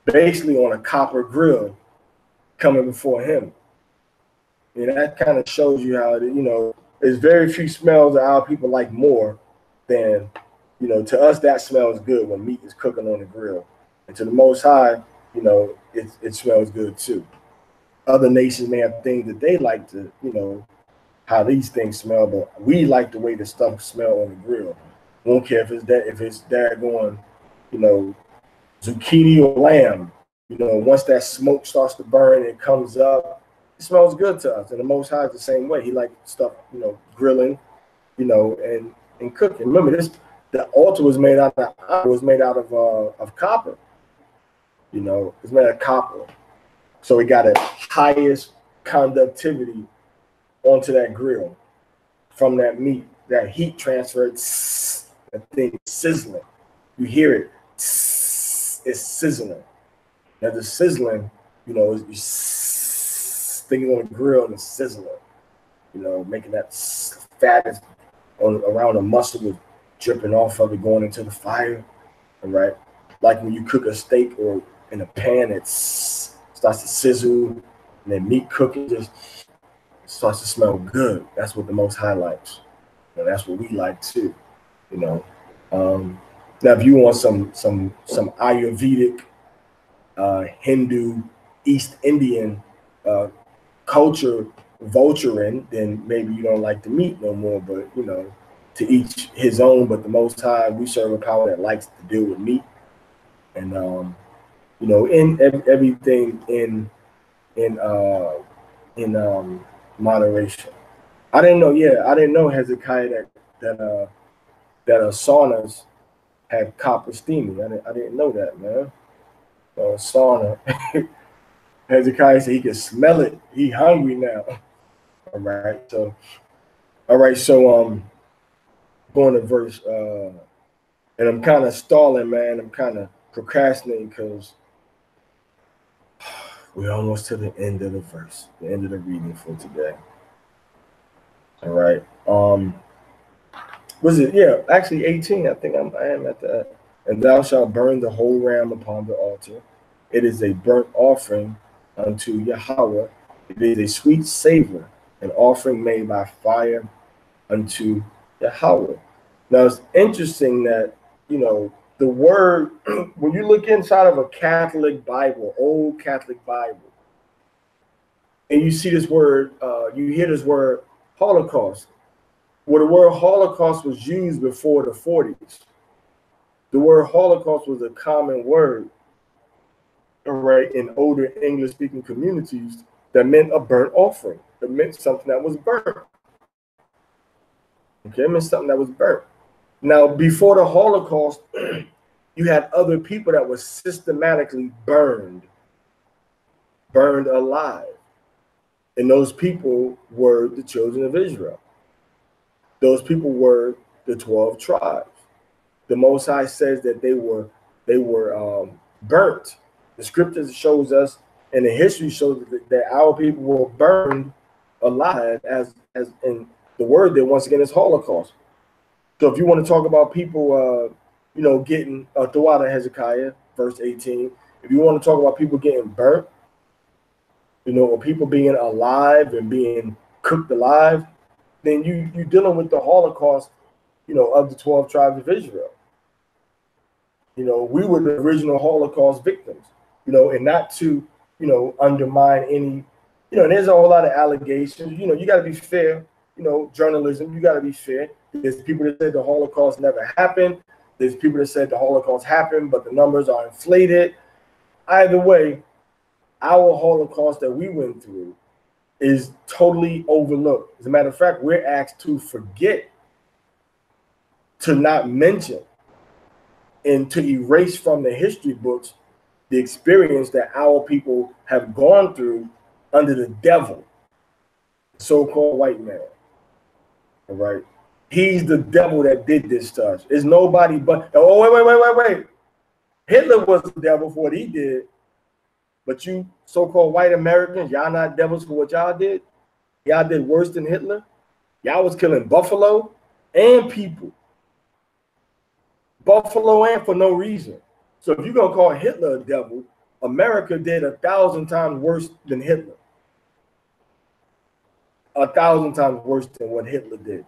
basically on a copper grill coming before him. And that kind of shows you how, there's very few smells that our people like more than, to us, that smells good when meat is cooking on the grill. And to the Most High, it smells good too. Other nations may have things that they like to, how these things smell, but we like the way the stuff smell on the grill. We don't care if it's daggone, zucchini or lamb. Once that smoke starts to burn and it comes up, it smells good to us. And the Most High is the same way. He likes stuff, grilling, and cooking. Remember, the altar was made out of copper. It's made of copper, so it got a highest conductivity onto that grill from that meat. That heat transferred, that thing sizzling. You hear it, it's sizzling. Now the sizzling, is things on the grill and it's sizzling. Making that fat around the muscle was dripping off of it, going into the fire. All right, like when you cook a steak or in a pan, it starts to sizzle, and then meat cooking just starts to smell good. That's what the Most High likes. That's what we like too. Now, if you want some Ayurvedic, Hindu, East Indian culture vulturing, then maybe you don't like the meat no more. But to each his own, but the Most High, we serve a power that likes to deal with meat, and you know, in everything in moderation. I didn't know. Yeah, I didn't know Hezekiah that saunas had copper steaming. I didn't know that, man. Sauna. Hezekiah said he could smell it. He hungry now. All right. So going to verse and I'm kind of stalling, man. I'm kind of procrastinating because we're almost to the end of the verse, the end of the reading for today. All right. Was it? Yeah, actually 18. I think I am at that. And thou shalt burn the whole ram upon the altar. It is a burnt offering unto Yahweh. It is a sweet savor, an offering made by fire unto Yahweh. Now it's interesting that, you know, the word, when you look inside of a Catholic Bible, old Catholic Bible, and you see this word, you hear this word Holocaust. Well, the word Holocaust was used before the 40s. The word Holocaust was a common word, all right, in older English-speaking communities that meant a burnt offering. It meant something that was burnt. Okay, it meant something that was burnt. Now, before the Holocaust, you had other people that were systematically burned alive. And those people were the children of Israel. Those people were the 12 tribes. The Most High says that they were burnt. The scriptures shows us, and the history shows that our people were burned alive, as in the word there once again is Holocaust. So if you want to talk about people, you know, getting throughout Hezekiah, verse 18, if you want to talk about people getting burnt, you know, or people being alive and being cooked alive, then you're dealing with the Holocaust, you know, of the 12 tribes of Israel. You know, we were the original Holocaust victims, you know, and not to, you know, undermine any, you know, and there's a whole lot of allegations. You know, you got to be fair, you know, journalism, you got to be fair. There's people that said the Holocaust never happened. There's people that said the Holocaust happened, but the numbers are inflated. Either way, our Holocaust that we went through is totally overlooked. As a matter of fact, we're asked to forget, to not mention, and to erase from the history books the experience that our people have gone through under the devil, so-called white man. All right. He's the devil that did this to us. It's nobody but, oh, wait. Hitler was the devil for what he did. But you so-called white Americans, y'all not devils for what y'all did. Y'all did worse than Hitler. Y'all was killing buffalo and people. Buffalo and for no reason. So if you're going to call Hitler a devil, America did 1,000 times worse than Hitler. 1,000 times worse than what Hitler did.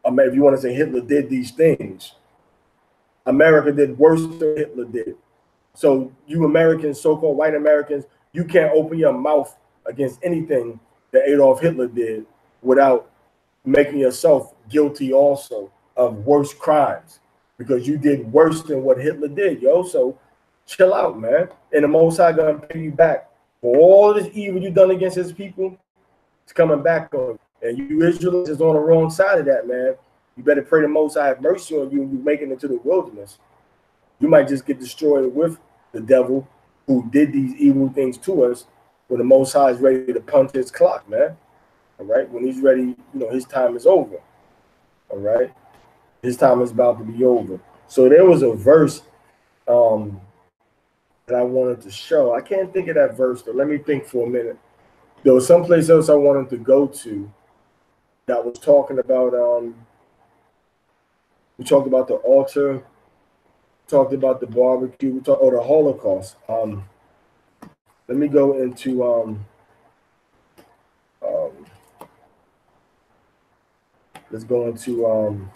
If you want to say Hitler did these things, America did worse than Hitler did. So you Americans, so-called white Americans, you can't open your mouth against anything that Adolf Hitler did without making yourself guilty also of worse crimes, because you did worse than what Hitler did, yo. So chill out, man. And the Most High gonna pay you back for all this evil you done against his people. It's coming back on you. And you Israelites is on the wrong side of that, man. You better pray the Most High have mercy on you when you making it to the wilderness. You might just get destroyed with the devil who did these evil things to us when the Most High is ready to punch his clock, man. All right. When he's ready, you know, his time is over. All right. His time is about to be over. So there was a verse that I wanted to show. I can't think of that verse, though. Let me think for a minute. There was someplace else I wanted to go to that was talking about, we talked about the altar, talked about the barbecue, we talked, the Holocaust. Let me go into, let's go into,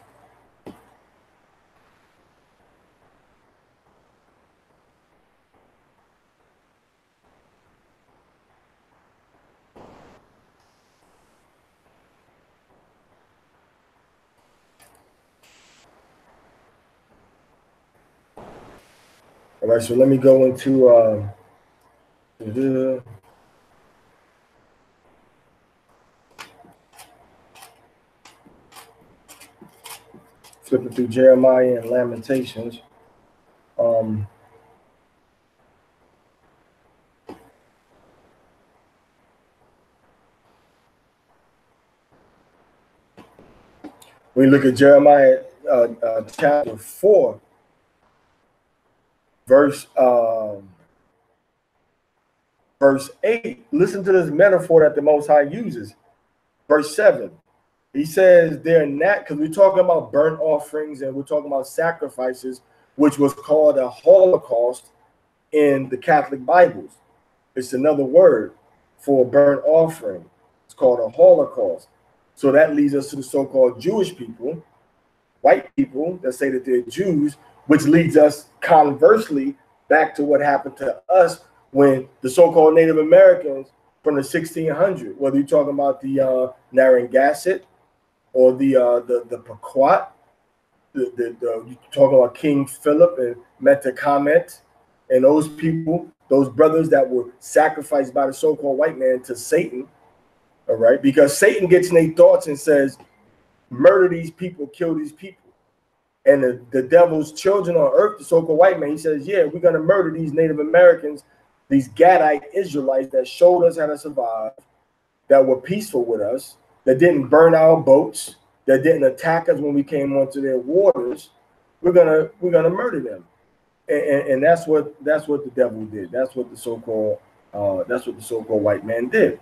All right, so let me go into flipping through Jeremiah and Lamentations. We look at Jeremiah chapter 4, verse 8. Listen to this metaphor that the Most High uses. Verse 7. He says they're not, because we're talking about burnt offerings and we're talking about sacrifices, which was called a Holocaust in the Catholic Bibles. It's another word for burnt offering. It's called a Holocaust. So that leads us to the so-called Jewish people, white people that say that they're Jews, which leads us conversely back to what happened to us when the so-called Native Americans from the 1600s, whether you're talking about the Narragansett or the Pequot, you're talking about King Philip and Metacomet, and those people, those brothers that were sacrificed by the so-called white man to Satan, all right? Because Satan gets in their thoughts and says, murder these people, kill these people. And the devil's children on earth, the so-called white man, he says, yeah, we're going to murder these Native Americans, these Gadite Israelites that showed us how to survive, that were peaceful with us, that didn't burn our boats, that didn't attack us when we came onto their waters. We're gonna murder them. And that's what the devil did. That's what the so-called white man did.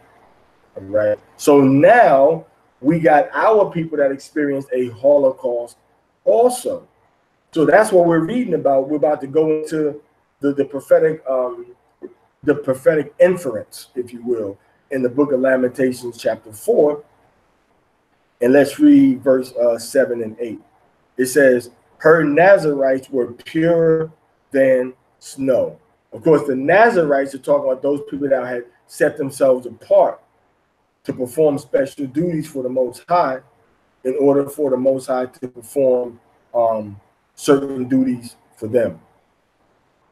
All right. So now we got our people that experienced a Holocaust also. So that's what we're reading about. We're about to go into the prophetic inference, if you will, in the book of Lamentations, chapter 4. And let's read verse 7 and 8. It says, her Nazarites were purer than snow. Of course, the Nazarites are talking about those people that had set themselves apart to perform special duties for the Most High in order for the Most High to perform certain duties for them.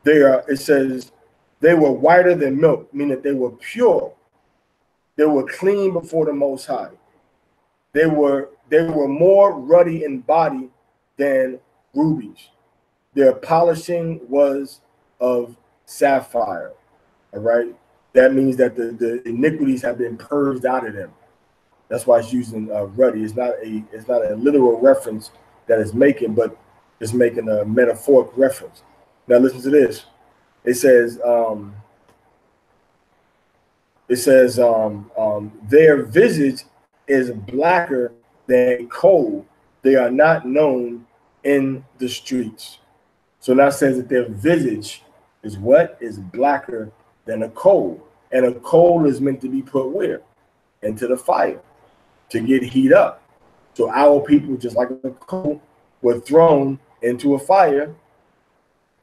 It says, they were whiter than milk, meaning that they were pure. They were clean before the Most High. They were more ruddy in body than rubies. Their polishing was of sapphire. All right. That means that the iniquities have been purged out of them. That's why it's using ruddy. It's not a literal reference that it's making, but it's making a metaphoric reference. Now listen to this. It says their visage is blacker than coal. They are not known in the streets. So now it says that their visage is what? Is blacker than a coal. And a coal is meant to be put where? Into the fire, to get heat up. So our people, just like a coal, were thrown into a fire,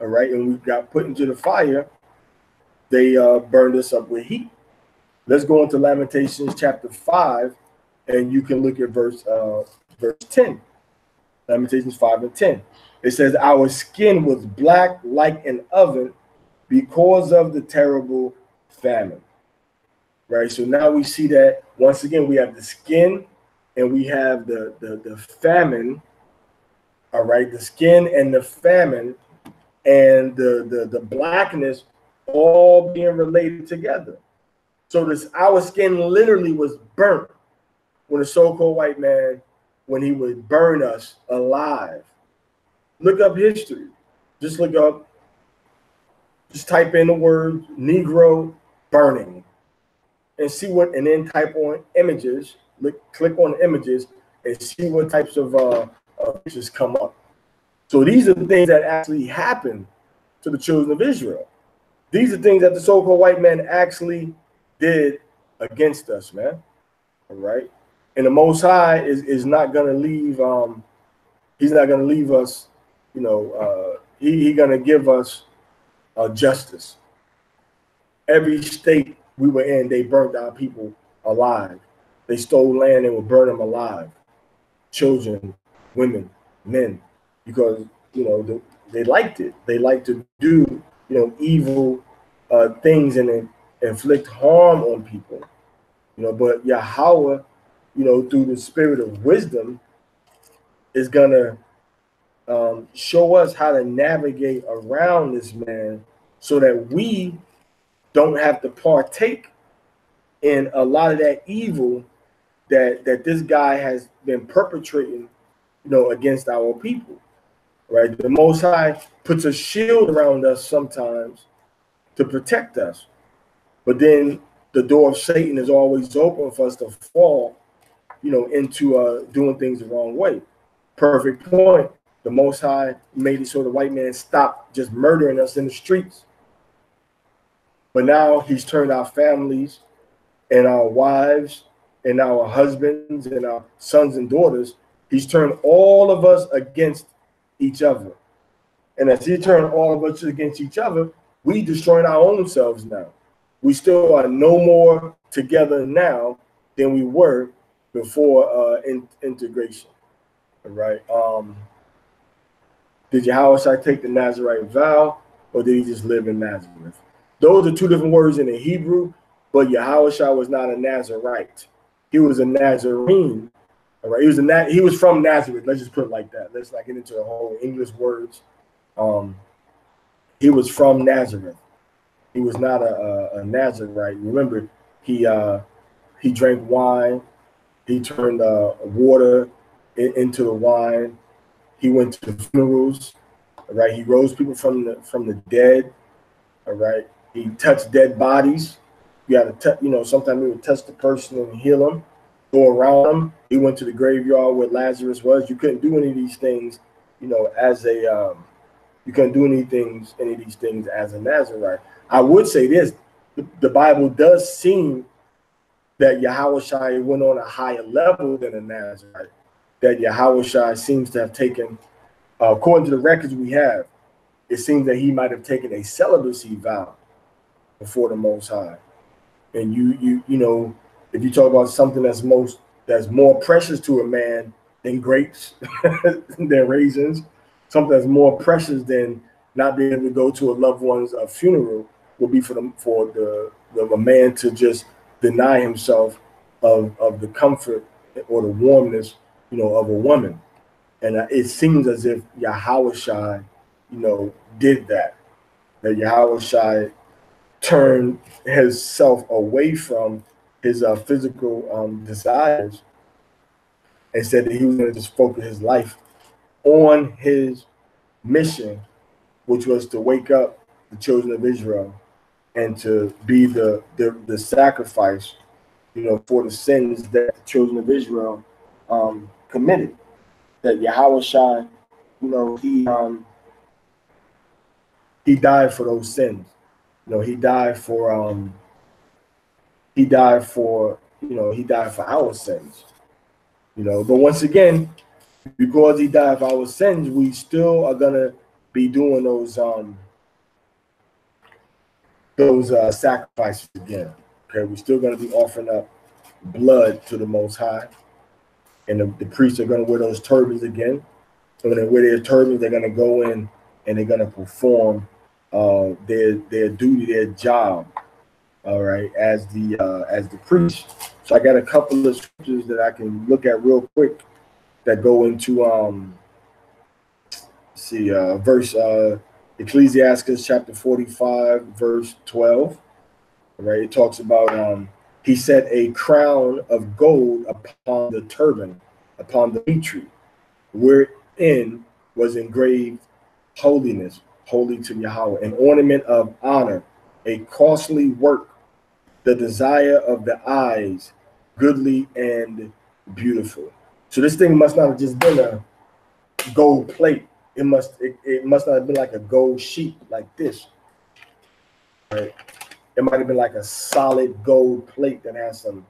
all right, and we got put into the fire. They burned us up with heat. Let's go into Lamentations chapter 5, and you can look at verse 10. Lamentations 5 and 10. It says, our skin was black like an oven because of the terrible famine. Right. So now we see that once again, we have the skin and we have the famine. All right, the skin and the famine and the blackness all being related together. So our skin literally was burnt when the so-called white man, when he would burn us alive. Look up history. Just type in the word Negro burning and see what, and then type on images, click on images and see what types of pictures come up. So these are the things that actually happened to the children of Israel. These are things that the so-called white man actually did against us, man. All right. And the Most High is not going to leave. He's not going to leave us. You know, he's going to give us justice. Every state we were in, they burnt our people alive. They stole land and would burn them alive. Children, women, men, because, you know, they liked it. They liked to do evil things and inflict harm on people. But Yahweh, through the spirit of wisdom, is gonna show us how to navigate around this man, so that we don't have to partake in a lot of that evil that this guy has been perpetrating, against our people. Right? The Most High puts a shield around us sometimes to protect us, but then the door of Satan is always open for us to fall, into doing things the wrong way. Perfect point. The Most High made it so the white man stopped just murdering us in the streets. But now he's turned our families and our wives and our husbands and our sons and daughters, he's turned all of us against each other. And as he turned all of us against each other, we destroying our own selves now. We still are no more together now than we were before integration. Right? Did Yahweh take the Nazarite vow, or did he just live in Nazareth? Those are two different words in the Hebrew, but Yahweh was not a Nazarite. He was a Nazarene. All right, he was from Nazareth. Let's just put it like that. Let's not get into the whole English words. He was from Nazareth. He was not a Nazarite. Remember, he drank wine. He turned water into the wine. He went to funerals. All right, he rose people from the dead. All right, he touched dead bodies. You had to, sometimes he would touch the person and heal them, go around them. He went to the graveyard where Lazarus was. You couldn't do any of these things, as a you couldn't do any of these things as a Nazarite. I would say this: the Bible does seem that Yahweh went on a higher level than a Nazarite. That Yahweh seems to have taken, according to the records we have, it seems that he might have taken a celibacy vow before the Most High. And if you talk about something that's more precious to a man than grapes, than raisins, something that's more precious than not being able to go to a loved one's funeral, would be for a man to just deny himself of the comfort or the warmness, of a woman. And it seems as if Yahweh did that. That Yahweh turned himself away from his physical desires, and said that he was going to just focus his life on his mission, which was to wake up the children of Israel and to be the sacrifice, for the sins that the children of Israel committed. That Yahweh he died for those sins. He died for our sins. But once again, because he died for our sins, we still are gonna be doing those sacrifices again. Okay, we're still gonna be offering up blood to the Most High, and the priests are gonna wear those turbans again. And when they wear their turbans, they're gonna go in and they're gonna perform their duty, their job, all right, as the priest. So I got a couple of scriptures that I can look at real quick that go into verse Ecclesiastes chapter 45, verse 12. All right, it talks about he set a crown of gold upon the turban, upon the meat tree, wherein was engraved holiness, holy to Yahweh, an ornament of honor, a costly work, the desire of the eyes, goodly and beautiful. So this thing must not have just been a gold plate. It must not have been like a gold sheet like this. Right? It might have been like a solid gold plate that has some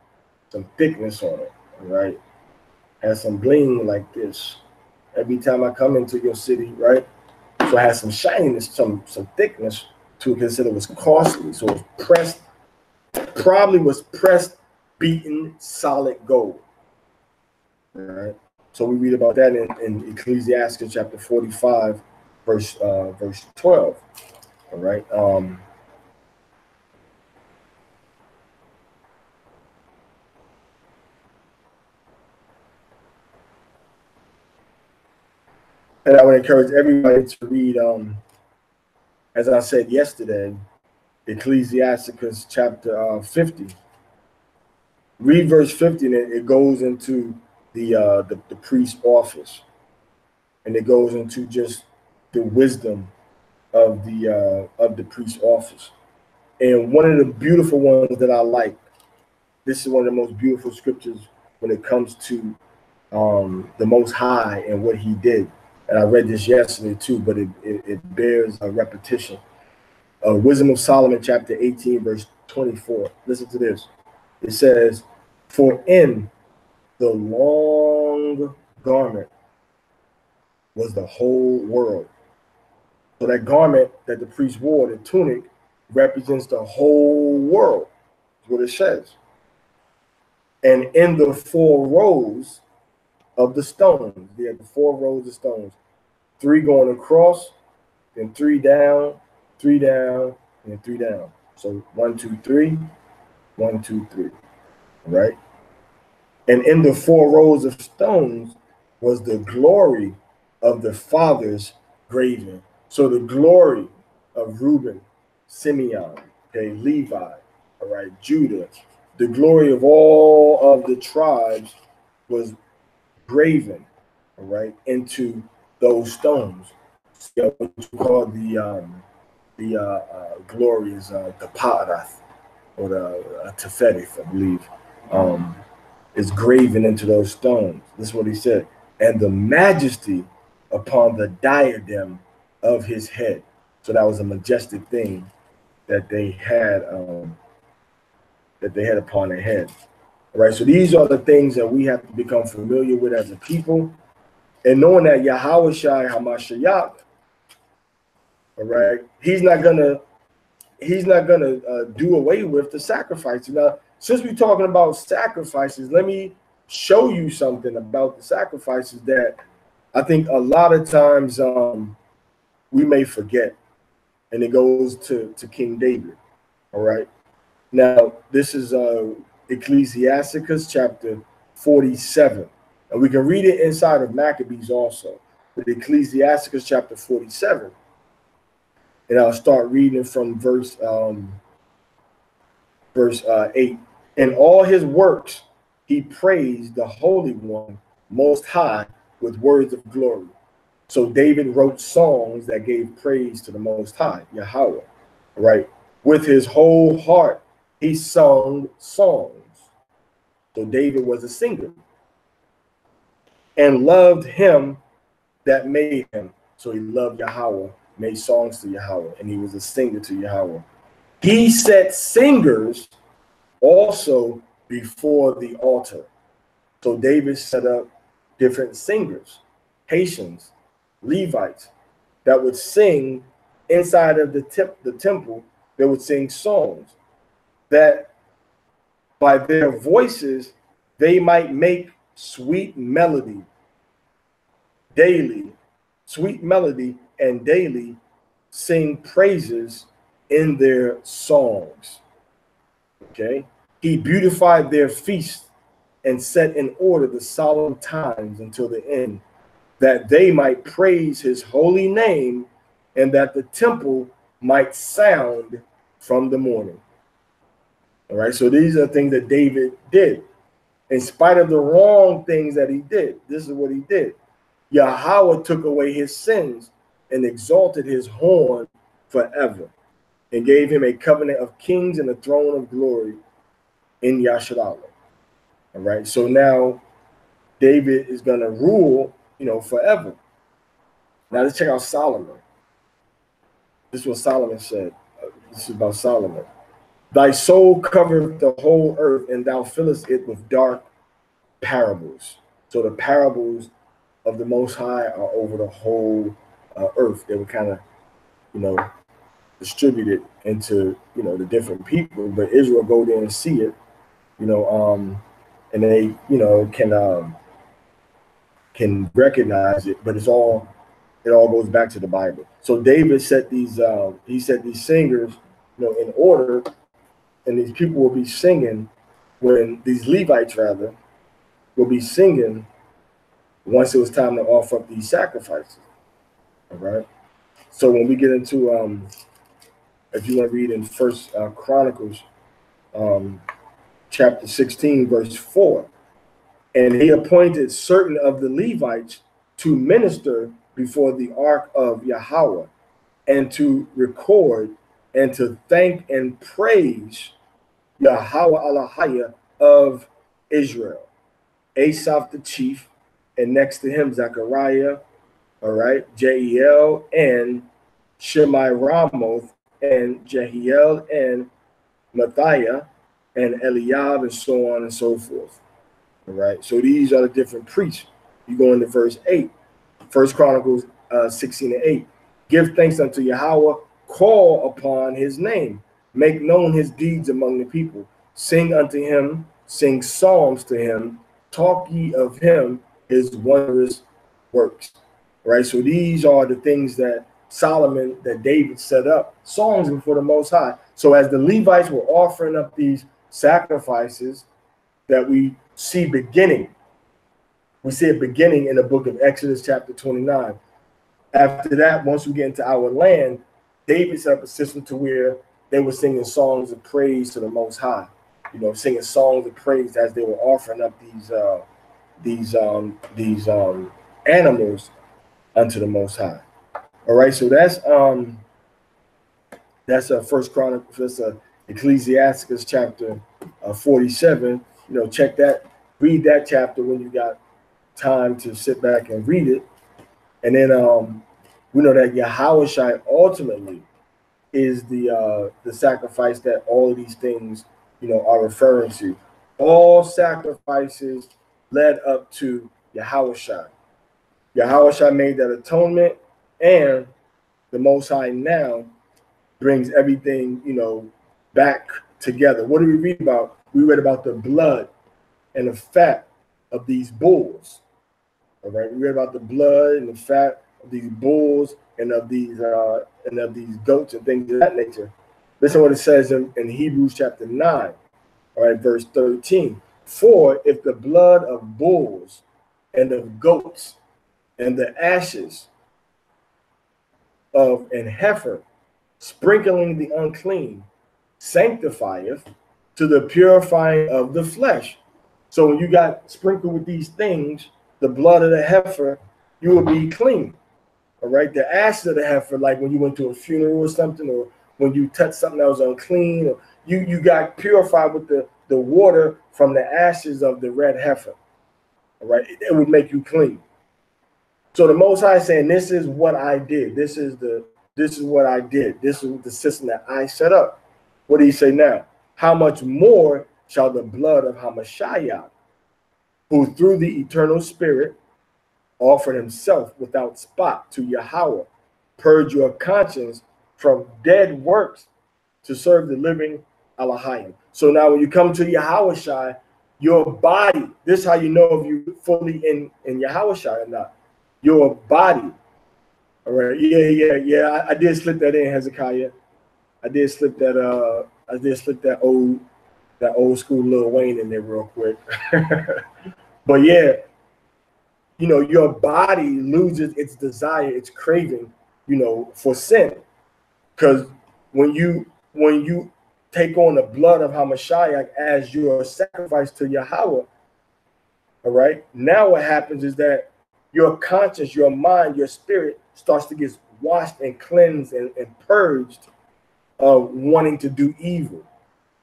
thickness on it, right? Has some bling like this. Every time I come into your city, right? So it has some shininess, some thickness to it, because it was costly. So it was pressed, probably was pressed, beaten, solid gold. All right. So we read about that in Ecclesiastes chapter 45, verse 12. All right. And I would encourage everybody to read, as I said yesterday, Ecclesiasticus chapter 50. Read verse 50, and it goes into the priest's office, and it goes into just the wisdom of the priest's office. And one of the beautiful ones that I like, this is one of the most beautiful scriptures when it comes to the Most High and what He did. And I read this yesterday too, but it bears a repetition. Wisdom of Solomon, chapter 18, verse 24. Listen to this. It says, "For in the long garment was the whole world." So that garment that the priest wore, the tunic, represents the whole world, is what it says. And in the 4 rows of the stones, they had the 4 rows of stones, 3 going across, then 3 down, 3 down, and then 3 down. So 1, 2, 3, 1, 2, 3, right? And in the 4 rows of stones was the glory of the fathers graven. So the glory of Reuben, Simeon, okay, Levi, all right, Judah, the glory of all of the tribes was graven, all right, into those stones. So what you call the glory is the Parath, or the Tefedith, I believe, is graven into those stones. This is what he said. And the majesty upon the diadem of his head. So that was a majestic thing that they had upon their head. All right. So these are the things that we have to become familiar with as a people, and knowing that Yahweh Shai Hamashiach, all right, he's not gonna do away with the sacrifice. Now, since we're talking about sacrifices, let me show you something about the sacrifices that I think a lot of times we may forget, and it goes to King David. All right. Now, this is Ecclesiasticus chapter 47, and we can read it inside of Maccabees also. But Ecclesiasticus chapter 47, and I'll start reading from verse 8. In all his works, he praised the Holy One Most High with words of glory. So David wrote songs that gave praise to the Most High, Yahweh, right? With his whole heart, he sung songs. So David was a singer and loved him that made him. So he loved Yahweh, made songs to Yahweh, and he was a singer to Yahweh. He set singers also before the altar. So David set up different singers, Haitians, Levites, that would sing inside of the temple. They would sing songs that by their voices, they might make sweet melody daily, sweet melody and daily sing praises in their songs. Okay. He beautified their feasts and set in order the solemn times until the end, that they might praise his holy name and that the temple might sound from the morning. All right. So these are things that David did. In spite of the wrong things that he did, this is what he did. Yahweh took away his sins and exalted his horn forever, and gave him a covenant of kings and a throne of glory in Yasharallah. All right. So now David is going to rule, forever. Now let's check out Solomon. This is what Solomon said. This is about Solomon. Thy soul covereth the whole earth, and thou fillest it with dark parables. So the parables of the Most High are over the whole earth. They were kind of, distributed into, the different people. But Israel go there and see it, and they, can recognize it. But it's all It all goes back to the Bible. So David set these he set these singers, in order, and these people will be singing when these Levites rather will be singing once it was time to offer up these sacrifices. All right. So when we get into if you want to read in First Chronicles chapter 16, verse 4, and he appointed certain of the Levites to minister before the ark of Yahweh, and to record and to thank and praise Yahweh Elohim of Israel. Asaph the chief, and next to him Zechariah, all right, Jeiel and Shemai Ramoth, and Jehiel and Matthiah, and Eliab, and so on and so forth. All right, so these are the different priests. You go into verse 8, First Chronicles 16 and 8. Give thanks unto Yahweh, call upon his name, make known his deeds among the people. Sing unto him, sing psalms to him, talk ye of him, his wondrous works. Right, so these are the things that Solomon, that David set up, songs before the Most High. So as the Levites were offering up these sacrifices that we see beginning, we see it beginning in the book of Exodus chapter 29. After that, once we get into our land, David set up a system to where they were singing songs of praise to the Most High, singing songs of praise as they were offering up these animals unto the Most High. All right, so that's First Chronicles, that's Ecclesiasticus chapter 47. Check that, read that chapter when you got time to sit back and read it. And then we know that Yahushua ultimately is the sacrifice that all of these things are referring to. All sacrifices led up to Yahushua. Yahushua made that atonement, and the Most High now brings everything back together. What do we read about? We read about the blood and the fat of these bulls. All right, we read about the blood and the fat of these bulls and of these goats and things of that nature. Listen to what it says in Hebrews chapter 9, all right, verse 13. For if the blood of bulls and of goats and the ashes of an heifer, sprinkling the unclean, sanctifieth to the purifying of the flesh. So when you got sprinkled with these things, the blood of the heifer, you will be clean. All right. The ashes of the heifer, like when you went to a funeral or something, or when you touched something that was unclean, or you got purified with the water from the ashes of the red heifer. All right. It would make you clean. So the Most High is saying, this is what I did. This is what I did. This is the system that I set up. What do you say now? How much more shall the blood of Hamashiach, who through the eternal Spirit offered himself without spot to Yahweh, purge your conscience from dead works to serve the living Elohim. So now when you come to Yahushua, your body, this is how you know if you're fully in Yahushua or not. Your body. All right. Yeah. I did slip that in, Hezekiah. I did slip that old school Lil Wayne in there real quick. But yeah, your body loses its desire, its craving, for sin. Because when you take on the blood of Hamashiach as your sacrifice to Yahweh, all right, now what happens is that your conscience, your mind, your spirit starts to get washed and cleansed and purged of wanting to do evil.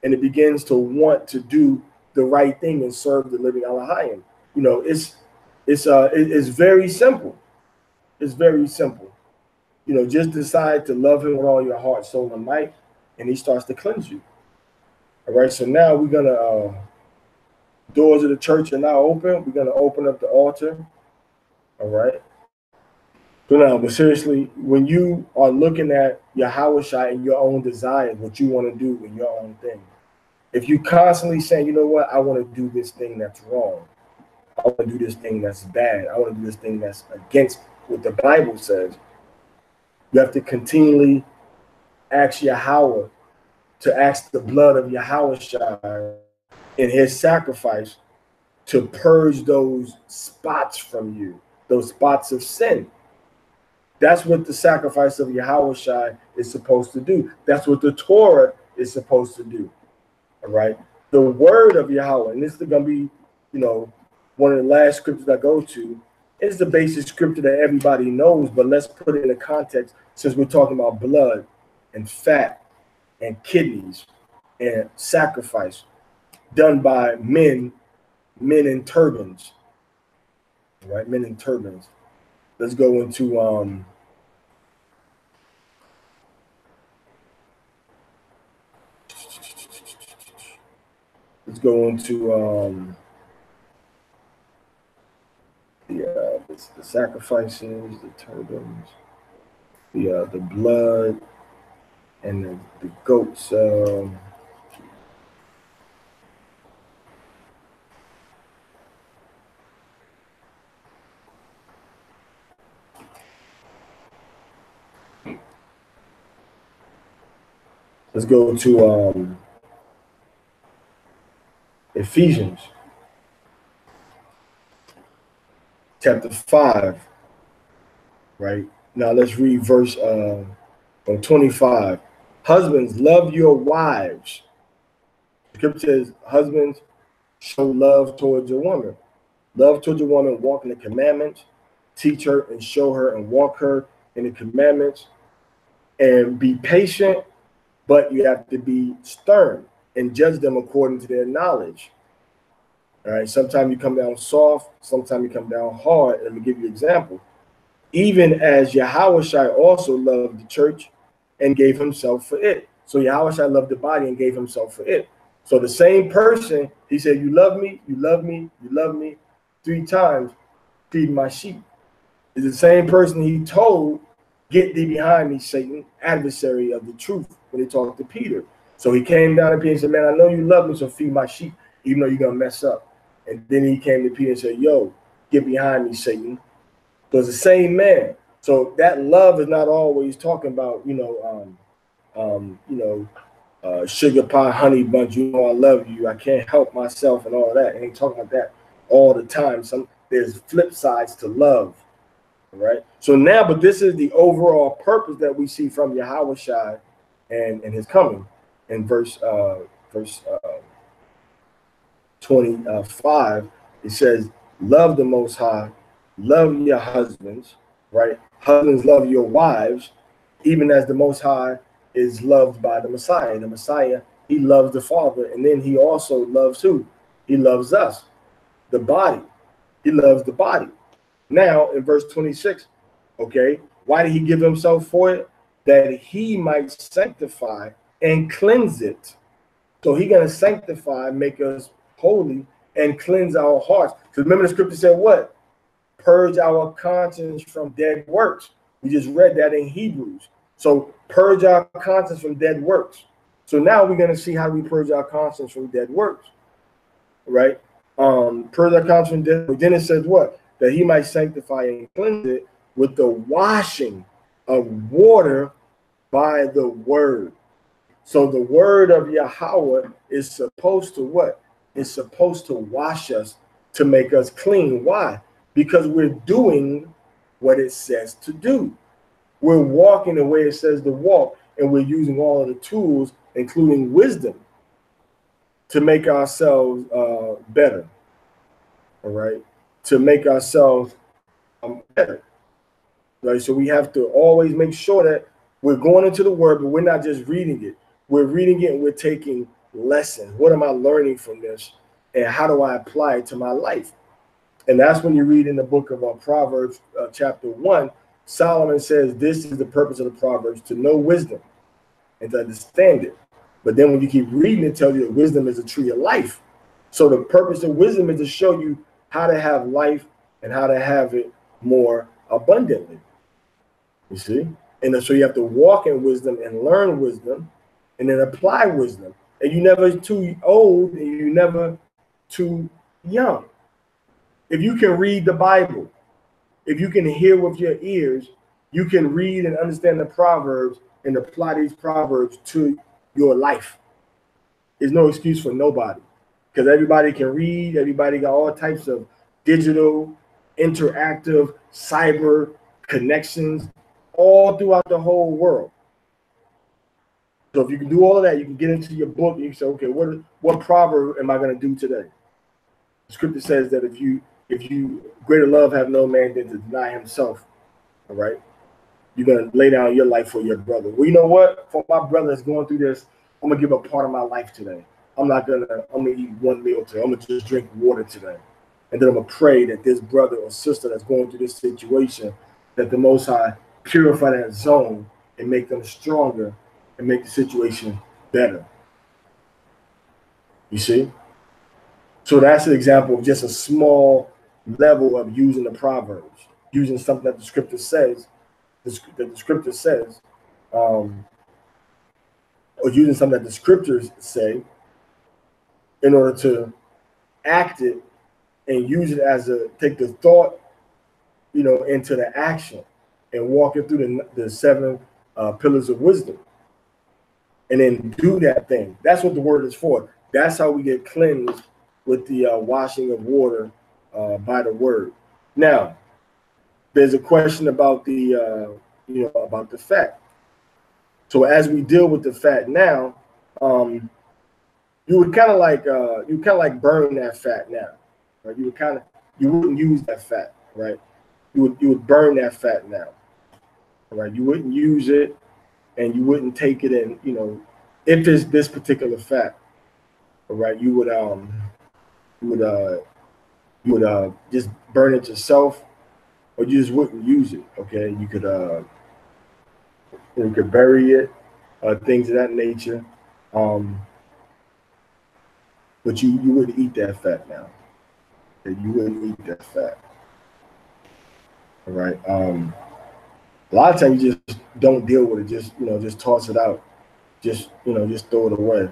And it begins to want to do the right thing and serve the living Elohim. It's very simple. It's very simple. Just decide to love him with all your heart, soul, and might, and he starts to cleanse you. All right, so now we're gonna doors of the church are now open. We're gonna open up the altar. All right. So now, but seriously, when you are looking at Yahushua and your own desires, what you want to do with your own thing, if you constantly saying, you know what, I want to do this thing that's wrong, I want to do this thing that's bad, I want to do this thing that's against what the Bible says. You have to continually ask Yahweh to ask the blood of Yahweh in his sacrifice to purge those spots from you, those spots of sin. That's what the sacrifice of Yahweh is supposed to do. That's what the Torah is supposed to do. All right. The word of Yahweh, and this is going to be, one of the last scriptures I go to. It's the basic scripture that everybody knows, but let's put it in the context since we're talking about blood and fat and kidneys and sacrifice done by men in turbans. All right, men in turbans. Let's go into the sacrifices, the turbans, the blood, and the goats. Let's go to Ephesians chapter 5. Right now, let's read verse 25. Husbands, love your wives. The scripture says, husbands, show love towards your woman. Love towards your woman, walk in the commandments, teach her and show her and walk her in the commandments, and be patient, but you have to be stern and judge them according to their knowledge. All right, sometimes you come down soft, sometimes you come down hard. Let me give you an example. Even as Yahweh also loved the church and gave himself for it. So Yahweh loved the body and gave himself for it. So the same person, he said, you love me, you love me, you love me 3 times, feed my sheep. It's the same person he told, get thee behind me, Satan, adversary of the truth, when he talked to Peter. So he came down to Peter and said, man, I know you love me, so feed my sheep, even though you're going to mess up. And then he came to Peter and said, yo, get behind me, Satan. So it's the same man. So that love is not always talking about, sugar pie, honey bunch, I love you, I can't help myself and all of that. It ain't talking about that all the time. There's flip sides to love. Right. So now, but this is the overall purpose that we see from Yahweh and his coming in verse 25. It says, love the Most High, love your husbands, right? Husbands, love your wives, even as the Most High is loved by the Messiah. The Messiah, he loves the Father, and then he also loves who? He loves us, the body. He loves the body. Now, in verse 26, okay, why did he give himself for it? That he might sanctify and cleanse it. So he's going to sanctify, make us holy, and cleanse our hearts. Because remember the scripture said what? Purge our conscience from dead works. We just read that in Hebrews. So purge our conscience from dead works. So now we're going to see how we purge our conscience from dead works. Right? Purge our conscience from dead works. Then it says what? That he might sanctify and cleanse it with the washing of water by the word. So the word of Yahweh is supposed to what? It's supposed to wash us, to make us clean. Why? Because we're doing what it says to do. We're walking the way it says to walk, and we're using all of the tools, including wisdom, to make ourselves better. All right? To make ourselves better. Right? So we have to always make sure that we're going into the word, but we're not just reading it. We're reading it and we're taking lessons. What am I learning from this? And how do I apply it to my life? And that's when you read in the book of Proverbs, chapter 1, Solomon says, this is the purpose of the Proverbs, to know wisdom and to understand it. But then when you keep reading, it tells you that wisdom is a tree of life. So the purpose of wisdom is to show you how to have life and how to have it more abundantly. You see? And so you have to walk in wisdom and learn wisdom and then apply wisdom. And you're never too old and you're never too young. If you can read the Bible, if you can hear with your ears, you can read and understand the Proverbs and apply these Proverbs to your life. There's no excuse for nobody, because everybody can read. Everybody got all types of digital, interactive, cyber connections all throughout the whole world. So if you can do all of that, you can get into your book and you say, okay, what proverb am I going to do today? The scripture says that if you greater love have no man than to deny himself, all right? You're going to lay down your life for your brother. Well, you know what? For my brother that's going through this, I'm going to give a part of my life today. I'm going to eat one meal today. I'm going to just drink water today. And then I'm going to pray that this brother or sister that's going through this situation, that the Most High purify that zone and make them stronger and make the situation better. You see? So that's an example of just a small level of using the Proverbs, using something that the scripture says, or using something that the scriptures say in order to act it and use it as take the thought, into the action and walk it through the seven pillars of wisdom. And then do that thing. That's what the word is for. That's how we get cleansed with the washing of water by the word. Now, there's a question about the about the fat. So as we deal with the fat now, you would kind of like burn that fat now. Right? You wouldn't use that fat, right? You would burn that fat now, right? You wouldn't use it. And you wouldn't take it in, if it's this particular fat, all right, you would just burn it yourself, or you just wouldn't use it. Okay, you could bury it, things of that nature, but you wouldn't eat that fat now. Okay? You wouldn't eat that fat. All right. A lot of times you just don't deal with it. Just toss it out. Just throw it away.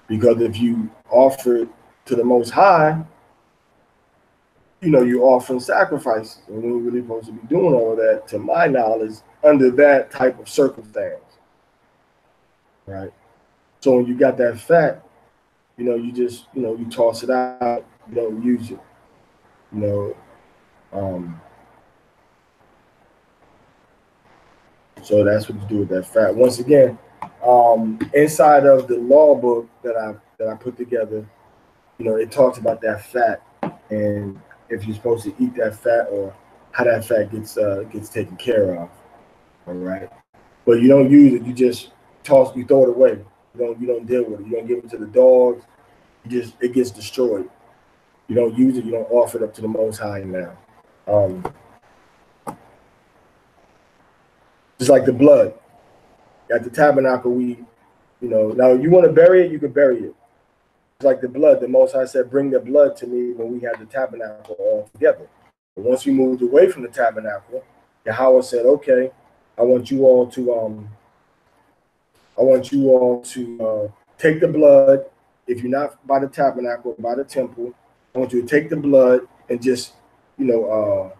Because if you offer it to the Most High, you're offering sacrifices. And we're really supposed to be doing all of that, to my knowledge, under that type of circumstance. Right? So when you got that fat, you just, you toss it out. You don't use it. So that's what you do with that fat. Once again, inside of the law book that I put together, it talks about that fat and if you're supposed to eat that fat or how that fat gets taken care of. All right, but you don't use it. You just throw it away. You don't deal with it. You don't give it to the dogs. It gets destroyed. You don't use it. You don't offer it up to the Most High now. Just like the blood. At the tabernacle, now you want to bury it, you can bury it. It's like the blood. The Most High said, bring the blood to me when we had the tabernacle all together. But once we moved away from the tabernacle, Yahweh said, okay, I want you all to take the blood. If you're not by the tabernacle, by the temple, I want you to take the blood and just pour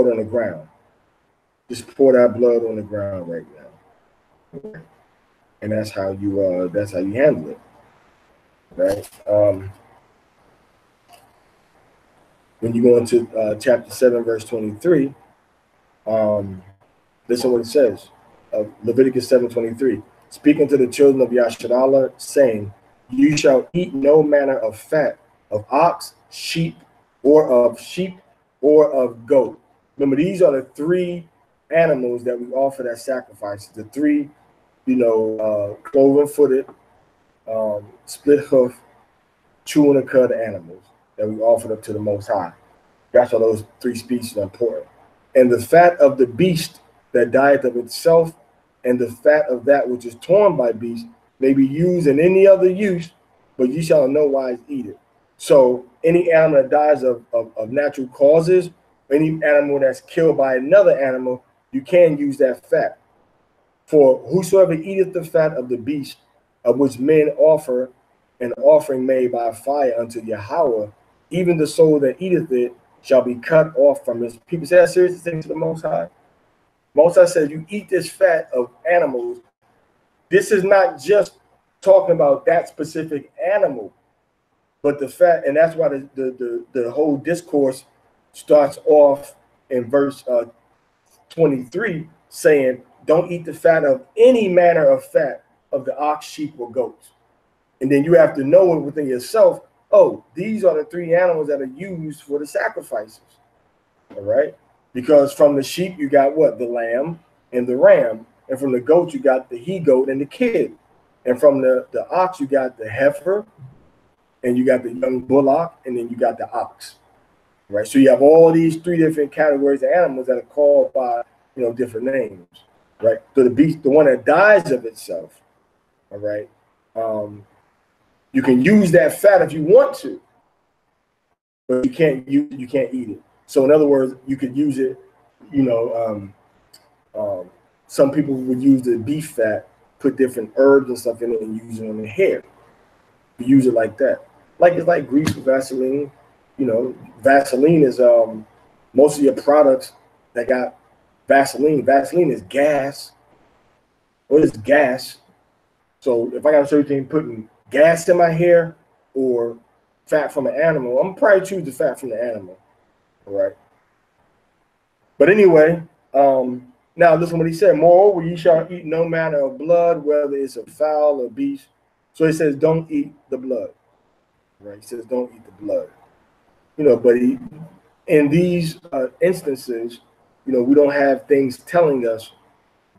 it on the ground. Just pour that blood on the ground right now, and that's how you handle it, right? When you go into chapter 7, verse 23, listen what it says. Leviticus 7:23, speaking to the children of Yasharallah, saying, "You shall eat no manner of fat of ox, sheep, or of goat." Remember, these are the three animals that we offer as sacrifices. The three, cloven-footed, split hoof, chewing and cud animals that we offered up to the Most High. That's why those three species are important. And the fat of the beast that dieth of itself, and the fat of that which is torn by beasts, may be used in any other use, but ye shall in no wise eat it. So any animal that dies of natural causes, any animal that's killed by another animal, you can use that fat. For whosoever eateth the fat of the beast, of which men offer an offering made by fire unto Yahweh, even the soul that eateth it shall be cut off from his people. Say that serious thing to the Most High. Most High says, you eat this fat of animals. This is not just talking about that specific animal, but the fat, and that's why the whole discourse starts off in verse 23, saying, don't eat the fat of any manner of fat of the ox, sheep, or goats. And then you have to know within yourself, oh, these are the three animals that are used for the sacrifices. All right? Because from the sheep, you got what? The lamb and the ram. And from the goat, you got the he-goat and the kid. And from the ox, you got the heifer, and you got the young bullock, and then you got the ox. Right? So you have all these three different categories of animals that are called by, different names. Right? So the beast, the one that dies of itself, all right, you can use that fat if you want to, but you can't eat it. So in other words, you could use it, some people would use the beef fat, put different herbs and stuff in it and use it on their hair. You use it like that. It's like grease with Vaseline. Vaseline is most of your products that got Vaseline. Vaseline is gas. What is gas? So if I got to show you anything putting gas in my hair or fat from an animal, I'm probably choose the fat from the animal. All right. But anyway, now listen what he said. Moreover, ye shall eat no manner of blood, whether it's a fowl or beast. So he says, don't eat the blood. Right? He says, don't eat the blood. But in these instances, we don't have things telling us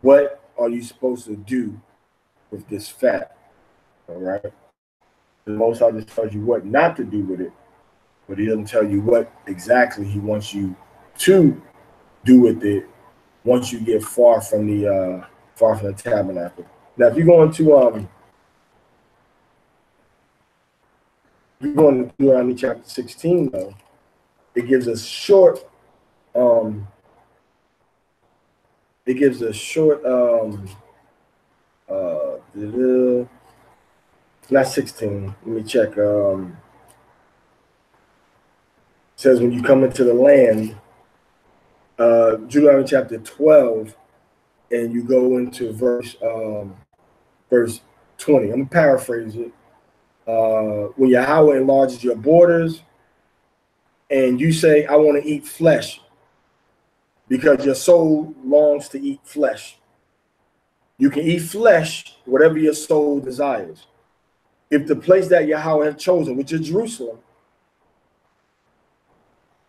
what are you supposed to do with this fat. All right. The Most High just tells you what not to do with it, but he doesn't tell you what exactly he wants you to do with it once you get far from the tabernacle. Now, if you go into Deuteronomy chapter 16, though, it gives us short. Not 16. Let me check. It says when you come into the land, Deuteronomy chapter 12, and you go into verse 20. I'm gonna paraphrase it. When Yahweh enlarges your borders, and you say, I want to eat flesh, because your soul longs to eat flesh. You can eat flesh, whatever your soul desires. If the place that Yahweh has chosen, which is Jerusalem,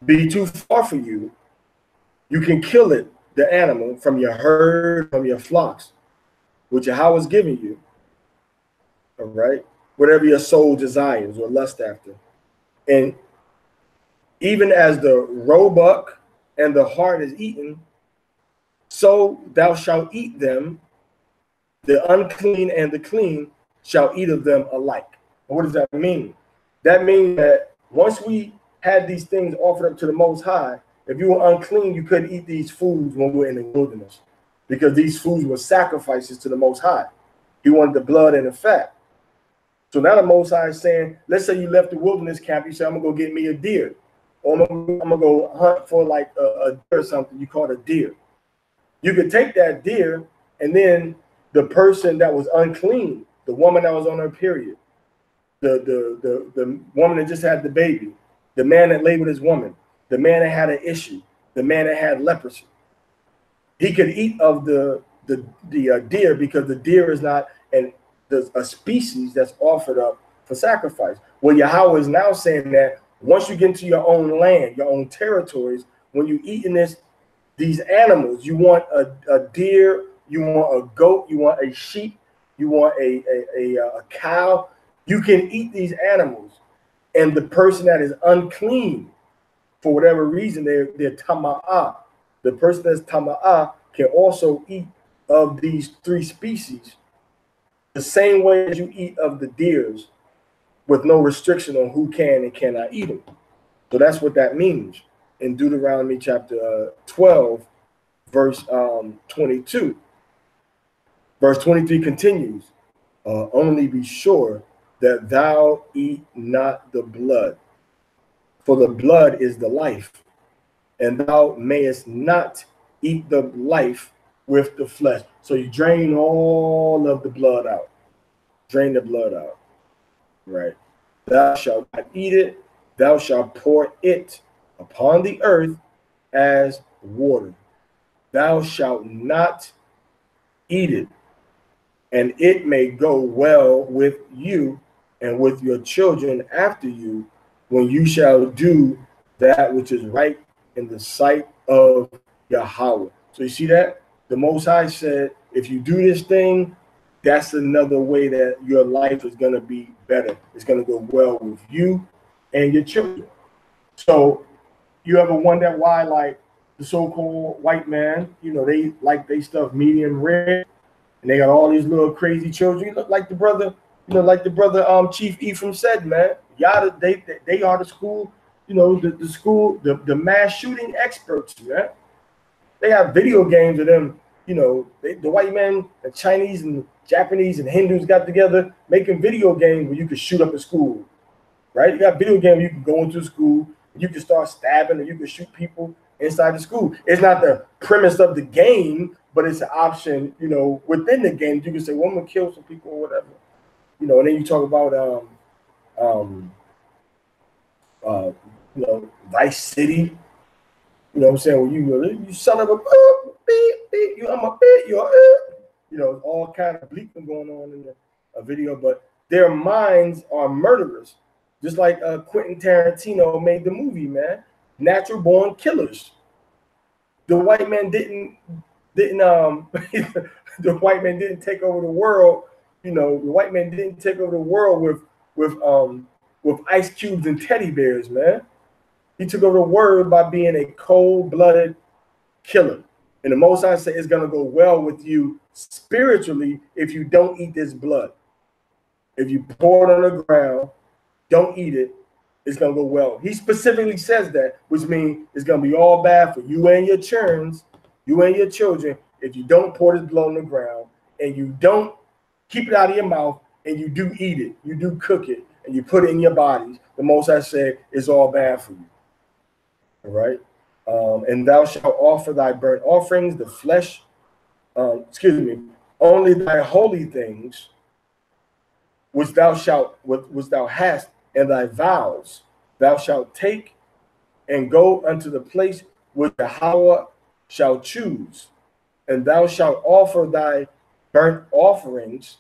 be too far for you, you can kill it, the animal, from your herd, from your flocks, which Yahweh is giving you. All right? Whatever your soul desires or lust after. And even as the roebuck and the hart is eaten, so thou shalt eat them. The unclean and the clean shall eat of them alike. What does that mean? That means that once we had these things offered up to the Most High, if you were unclean, you couldn't eat these foods when we were in the wilderness, because these foods were sacrifices to the Most High. He wanted the blood and the fat. So now the Most High is saying, let's say you left the wilderness camp, you say, I'm going to go get me a deer. Or I'm going to go hunt for like a deer or something. You call it a deer. You could take that deer, and then the person that was unclean, the woman that was on her period, the woman that just had the baby, the man that lay with his woman, the man that had an issue, the man that had leprosy, he could eat of the deer, because the deer is not a species that's offered up for sacrifice. Well, Yahweh is now saying that once you get into your own land, your own territories, when you eating these animals, you want a deer, you want a goat, you want a sheep, you want a cow, you can eat these animals. And the person that is unclean, for whatever reason, they're tama'ah. The person that's tama'ah can also eat of these three species the same way as you eat of the deers, with no restriction on who can and cannot eat them. So that's what that means in Deuteronomy chapter 12, verse 22. Verse 23 continues, only be sure that thou eat not the blood, for the blood is the life, and thou mayest not eat the life with the flesh. So you drain all of the blood out. Drain the blood out, right? Thou shalt not eat it. Thou shalt pour it upon the earth as water. Thou shalt not eat it, and it may go well with you and with your children after you, when you shall do that which is right in the sight of Yahweh. So you see that? The Most High said, if you do this thing, that's another way that your life is going to be better. It's going to go well with you and your children. So you ever wonder why, like, the so-called white man, you know, they like they stuff medium rare, and they got all these little crazy children. You look like the brother, Chief Ephraim said, man. Yada, they are the school, you know, the mass shooting experts, man. They have video games of them, you know, the white men, the Chinese and Japanese and Hindus got together making video games where you could shoot up a school, right? You got video games where you can go into school, and you can start stabbing, or you can shoot people inside the school. It's not the premise of the game, but it's an option, you know, within the game. You can say, well, I'm gonna kill some people or whatever, you know. And then you talk about you know, Vice City. You know what I'm saying? Well, you son of a beep, I'm a bit, you're you know, all kind of bleeping going on in the video, but their minds are murderers, just like Quentin Tarantino made the movie, man. Natural born killers. The white man didn't the white man didn't take over the world. You know, the white man didn't take over the world with ice cubes and teddy bears, man. He took over the world by being a cold-blooded killer. And the Most High said it's gonna go well with you spiritually if you don't eat this blood. If you pour it on the ground, don't eat it, it's gonna go well. He specifically says that, which means it's gonna be all bad for you and your churns, you and your children, if you don't pour this blood on the ground and you don't keep it out of your mouth and you do eat it, you do cook it, and you put it in your bodies. The Most High said it's all bad for you. All right. And thou shalt offer thy burnt offerings, the flesh, only thy holy things, which thou hast, and thy vows thou shalt take, and go unto the place which Yahweh shall choose, and thou shalt offer thy burnt offerings,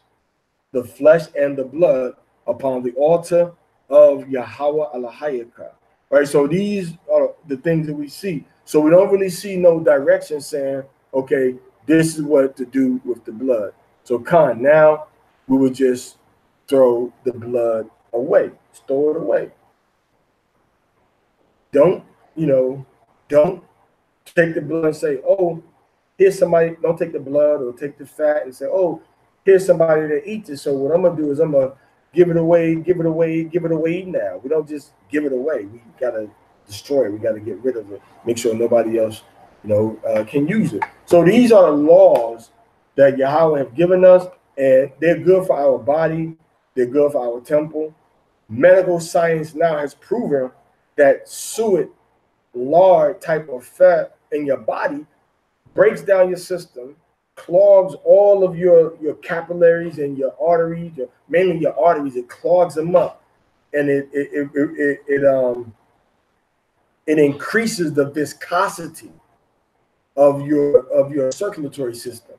the flesh and the blood, upon the altar of Yahweh Elohayaka. Right, so these are the things that we see. So we don't really see no direction saying, okay, this is what to do with the blood. So now we would just throw the blood away, store it away. Don't take the blood and say, oh, here's somebody, don't take the blood or take the fat and say, oh, here's somebody that eats it. So what I'm gonna do is I'm gonna give it away now. We don't just give it away. We gotta destroy it. We gotta get rid of it. Make sure nobody else, can use it. So these are the laws that Yahweh have given us, and they're good for our body. They're good for our temple. Medical science now has proven that suet, lard type of fat in your body breaks down your system, clogs all of your capillaries and your arteries, mainly your arteries. It clogs them up, and it increases the viscosity of your circulatory system.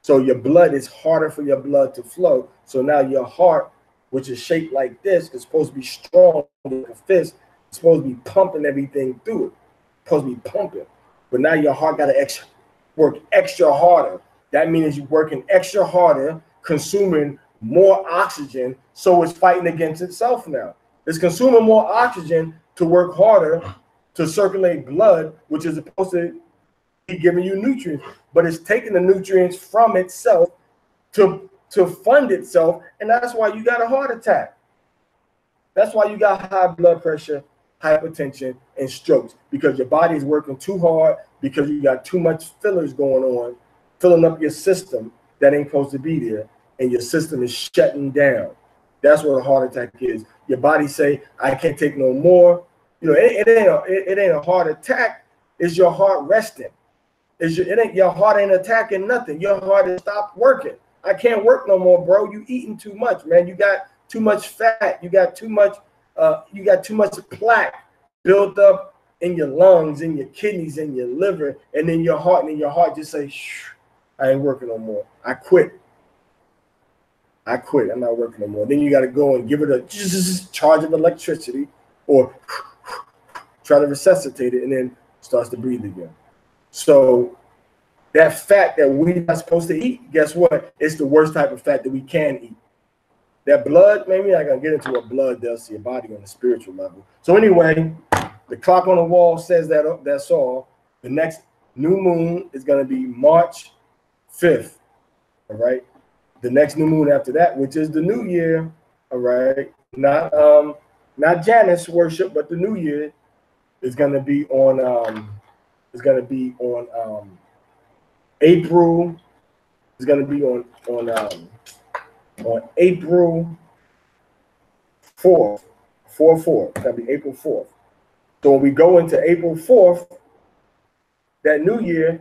So your blood is harder for your blood to flow. So now your heart, which is shaped like this, is supposed to be strong like a fist. It's supposed to be pumping everything through it. It's supposed to be pumping. But now your heart got to work extra harder. That means you're working extra harder, consuming more oxygen, so it's fighting against itself now. It's consuming more oxygen to work harder to circulate blood, which is supposed to be giving you nutrients, but it's taking the nutrients from itself to fund itself, and that's why you got a heart attack. That's why you got high blood pressure, hypertension, and strokes, because your body is working too hard, because you got too much fillers going on, filling up your system that ain't supposed to be there, and your system is shutting down. That's what a heart attack is. Your body say, I can't take no more. It ain't a heart attack. Is your heart resting? Your heart ain't attacking nothing. Your heart is stopped working. I can't work no more, bro. You eating too much, man. You got too much fat. You got too much plaque built up in your lungs, in your kidneys, in your liver, and in your heart. And in your heart just say, shh, I ain't working no more. I quit. I'm not working no more. Then you got to go and give it a charge of electricity or try to resuscitate it, and then starts to breathe again. So that fat that we're not supposed to eat, guess what? It's the worst type of fat that we can eat. That blood, maybe I'm going to get into what blood does to your body on a spiritual level. So anyway, the clock on the wall says that that's all. The next new moon is going to be March 5th, all right? The next new moon after that, which is the new year, all right? Not Janus worship, but the new year is going to be on April. It's going to be on April 4th. 4/4. It's going to be April 4th. So when we go into April 4th, that new year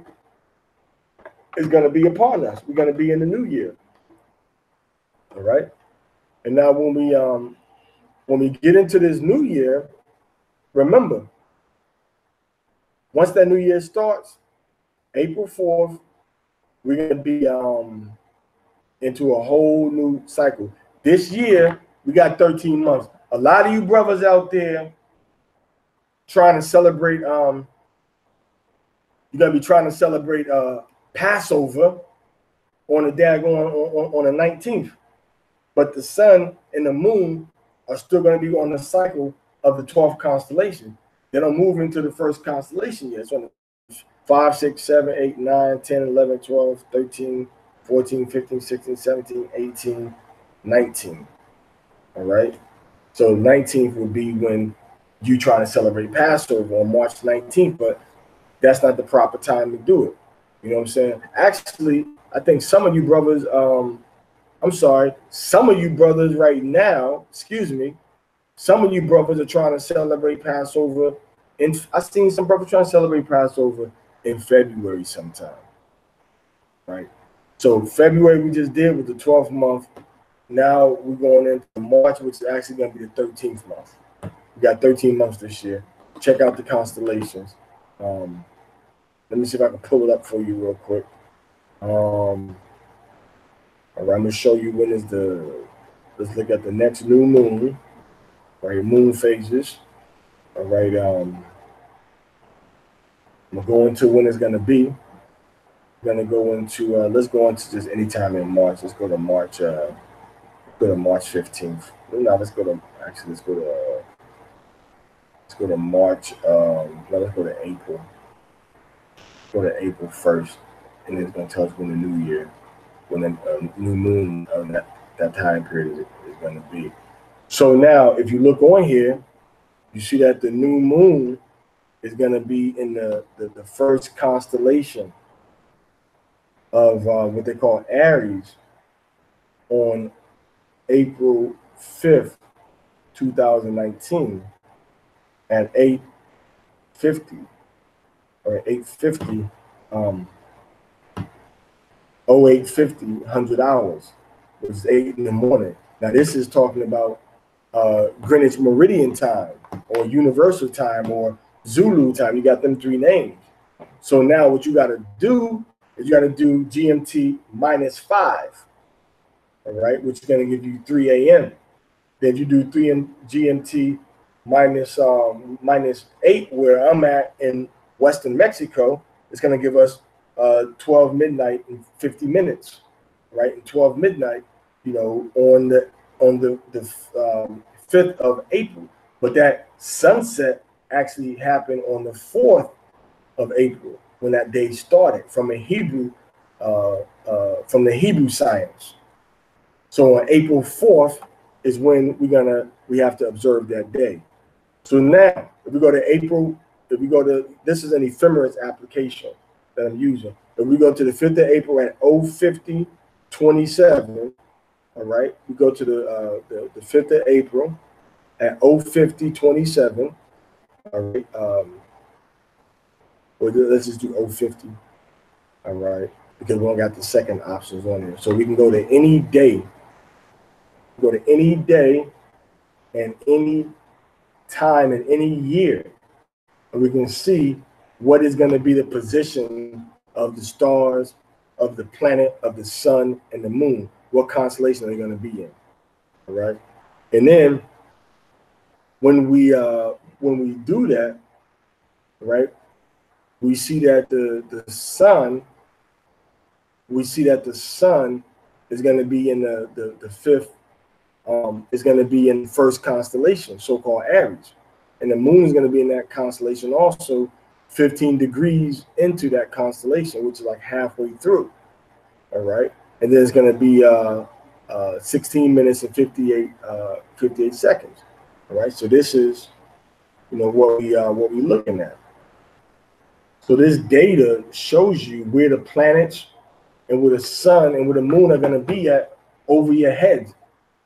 is going to be upon us. We're going to be in the new year. All right. And now when we get into this new year, remember, once that new year starts, April 4th, we're going to be into a whole new cycle. This year, we got 13 months. A lot of you brothers out there trying to celebrate, you're going to be trying to celebrate Passover on the on the 19th. But the sun and the moon are still going to be on the cycle of the 12th constellation. They don't move into the first constellation yet. So 5, 6, 7, 8, 9, 10, 11, 12, 13, 14, 15, 16, 17, 18, 19. All right. So 19th would be when you try to celebrate Passover on March 19th, but that's not the proper time to do it. You know what I'm saying? Actually, I think some of you brothers, some of you brothers right now, some of you brothers are trying to celebrate Passover. I've seen some brothers trying to celebrate Passover in February sometime, right? So February we just did with the 12th month. Now we're going into March, which is actually going to be the 13th month. We got 13 months this year. Check out the constellations. Let me see if I can pull it up for you real quick. All right, I'm going to show you when is let's look at the next new moon. Right, moon phases. All right, I'm going to go into when it's going to be. I'm going to go into, let's go into just any time in March. Let's go to March 15th. No, let's go to March, let's go to April. Go to April 1st, and it's going to tell us when the new year, when the new moon of that time period is going to be. So now, if you look on here, you see that the new moon is going to be in the first constellation of what they call Aries on April 5th, 2019 at 8:50 or 8:50, 100 hours, which is 8 in the morning. Now this is talking about Greenwich Meridian time or Universal time or Zulu time. You got them 3 names. So now what you got to do is you got to do GMT -5, all right, which is going to give you 3 a.m. Then you do GMT -8, where I'm at in Western Mexico. It's going to give us 12 midnight and 50 minutes, right? And 12 midnight, you know, on the 5th of April. But that sunset actually happened on the 4th of April when that day started from the Hebrew science. So on April 4th is when we have to observe that day. So now, if we go to April, this is an ephemeris application that I'm using. If we go to the 5th of April at 050:27, all right, we go to the 5th of April at 050:27, all right, Or let's just do 050. All right, because we don't got the second options on there. So we can go to any day. Go to any day and any time and any year, and we can see what is going to be the position of the stars, of the planet, of the sun, and the moon. What constellation are they going to be in? All right, and then when we do that, right, we see that the sun, is going to be in the fifth. Is going to be in the first constellation, so-called Aries, and the moon is going to be in that constellation also, 15 degrees into that constellation, which is like halfway through. All right, and then it's going to be 16 minutes and 58 seconds. All right, so this is, what we're looking at. So this data shows you where the planets and where the sun and where the moon are going to be at over your head,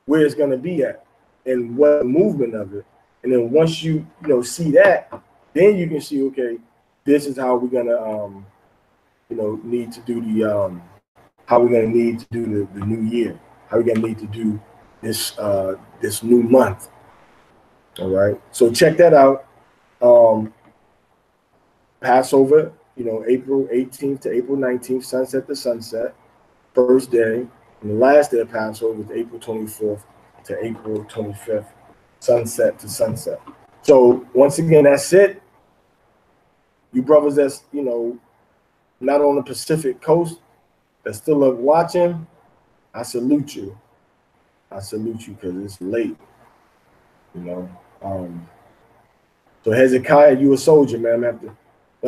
where it's going to be at, and what the movement of it. And then once you see that, then you can see, okay, this is how we're going to need to do the how we're going to need to do the new year, how we're going to need to do this this new month. All right, so check that out. Passover, April 18th to April 19th, sunset to sunset, first day. And the last day of Passover is April 24th to April 25th, sunset to sunset. So once again, that's it. You brothers that's, not on the Pacific coast, that's still up watching, I salute you. I salute you because it's late, So Hezekiah, you a soldier, man. I'm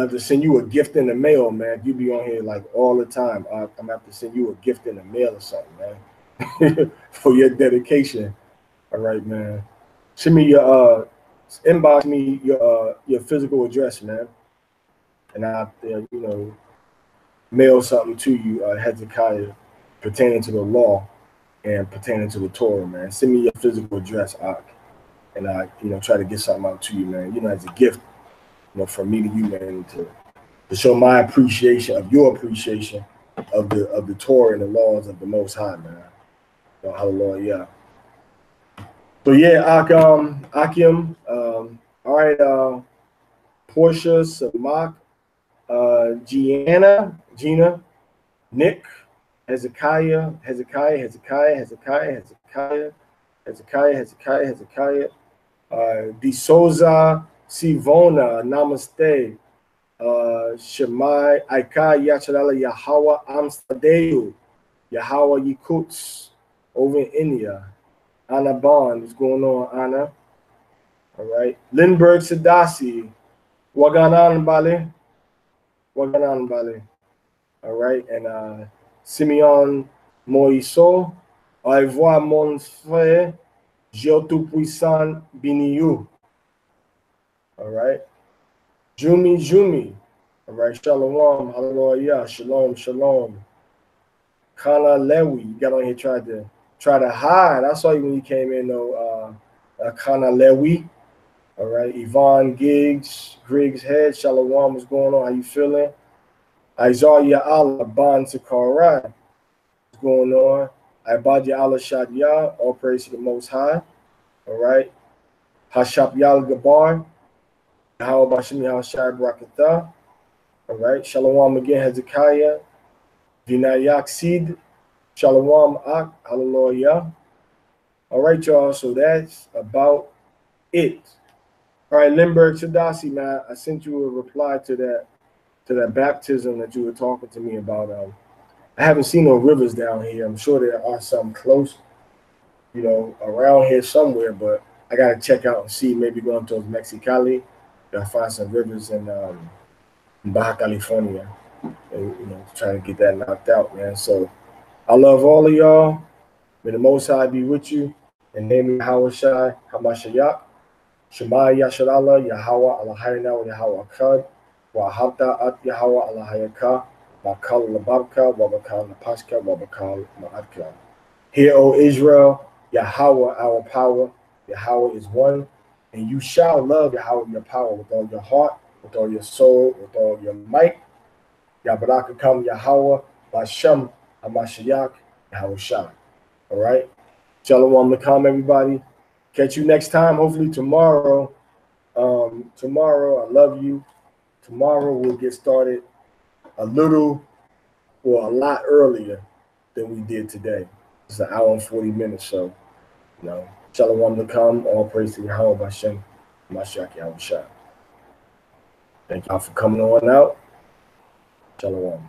gonna have to send you a gift in the mail, man. You be on here like all the time. I'm gonna have to send you a gift in the mail or something, man, for your dedication. All right, man. Send me your inbox me your physical address, man, and I'll mail something to you, Hezekiah, pertaining to the law and pertaining to the Torah, man. Send me your physical address, and I try to get something out to you, man. As a gift, from me to you, man, to show my appreciation of your appreciation of the Torah and the laws of the Most High, man. Hallelujah. So yeah, Akim, all right, Portia, Samak, Gina, Nick, Hezekiah, De Souza, Sivona, Namaste, Shemai, Aika, Yachalala, Yahweh, Amsterdeu, Yahweh Yakuts, over in India. Anna Bond, what's going on, Anna? All right. Lindbergh Sadasi, Waganan Bale. All right. And Simeon Moiso, I vois mon frère, Dieu tout-puissant, Biniou. All right. Jumi. All right. Shalom. Hallelujah. Shalom. Kana Lewi, you got on here try to hide. I saw you when you came in, though. Kana Lewi. All right. Yvonne Griggs Head. Shalom. What's going on? How you feeling? Isaiah Allah Ban Sakara. What's going on? Ibadya Allah Shadya. All praise to the Most High. All right. Hashab Yal Gabar. How about Shimi Hashab Rakatha? All right. Shalom again, Hezekiah. Vinayak Sid. Shalom Ak. Hallelujah. All right, y'all. So that's about it. All right, Lindbergh Sadasi, man. I sent you a reply to that baptism that you were talking to me about. I haven't seen no rivers down here. I'm sure there are some close, around here somewhere, but I gotta check out and see. Maybe going towards Mexicali, gotta find some rivers in Baja California, and try to get that knocked out, man. So I love all of y'all. May the Most High be with you. In the name of Hawashai, Hamashayak, Shema Yasharallah, Yahweh Allahayna, wa Yahweh Akkad, wa Habta at Yahweh Allahayaka, Bakal Lababka, Wabakal Napashka, Wabakal Ma'atka. Hear, O Israel, Yahweh our power, Yahweh is one, and you shall love Yahweh your power with all your heart, with all your soul, with all your might. Yabarakakam Yahweh, Bashem, Hamashiach, Yahushua. All right? Shalom Lakam, everybody. Catch you next time, hopefully tomorrow. Tomorrow, I love you. Tomorrow we'll get started a lot earlier than we did today. It's an hour and 40 minutes, so, Shalom Lakam, all praise to Yahweh, Bashem, Hamashiach, Yahushua. Thank y'all for coming on out. Shalom.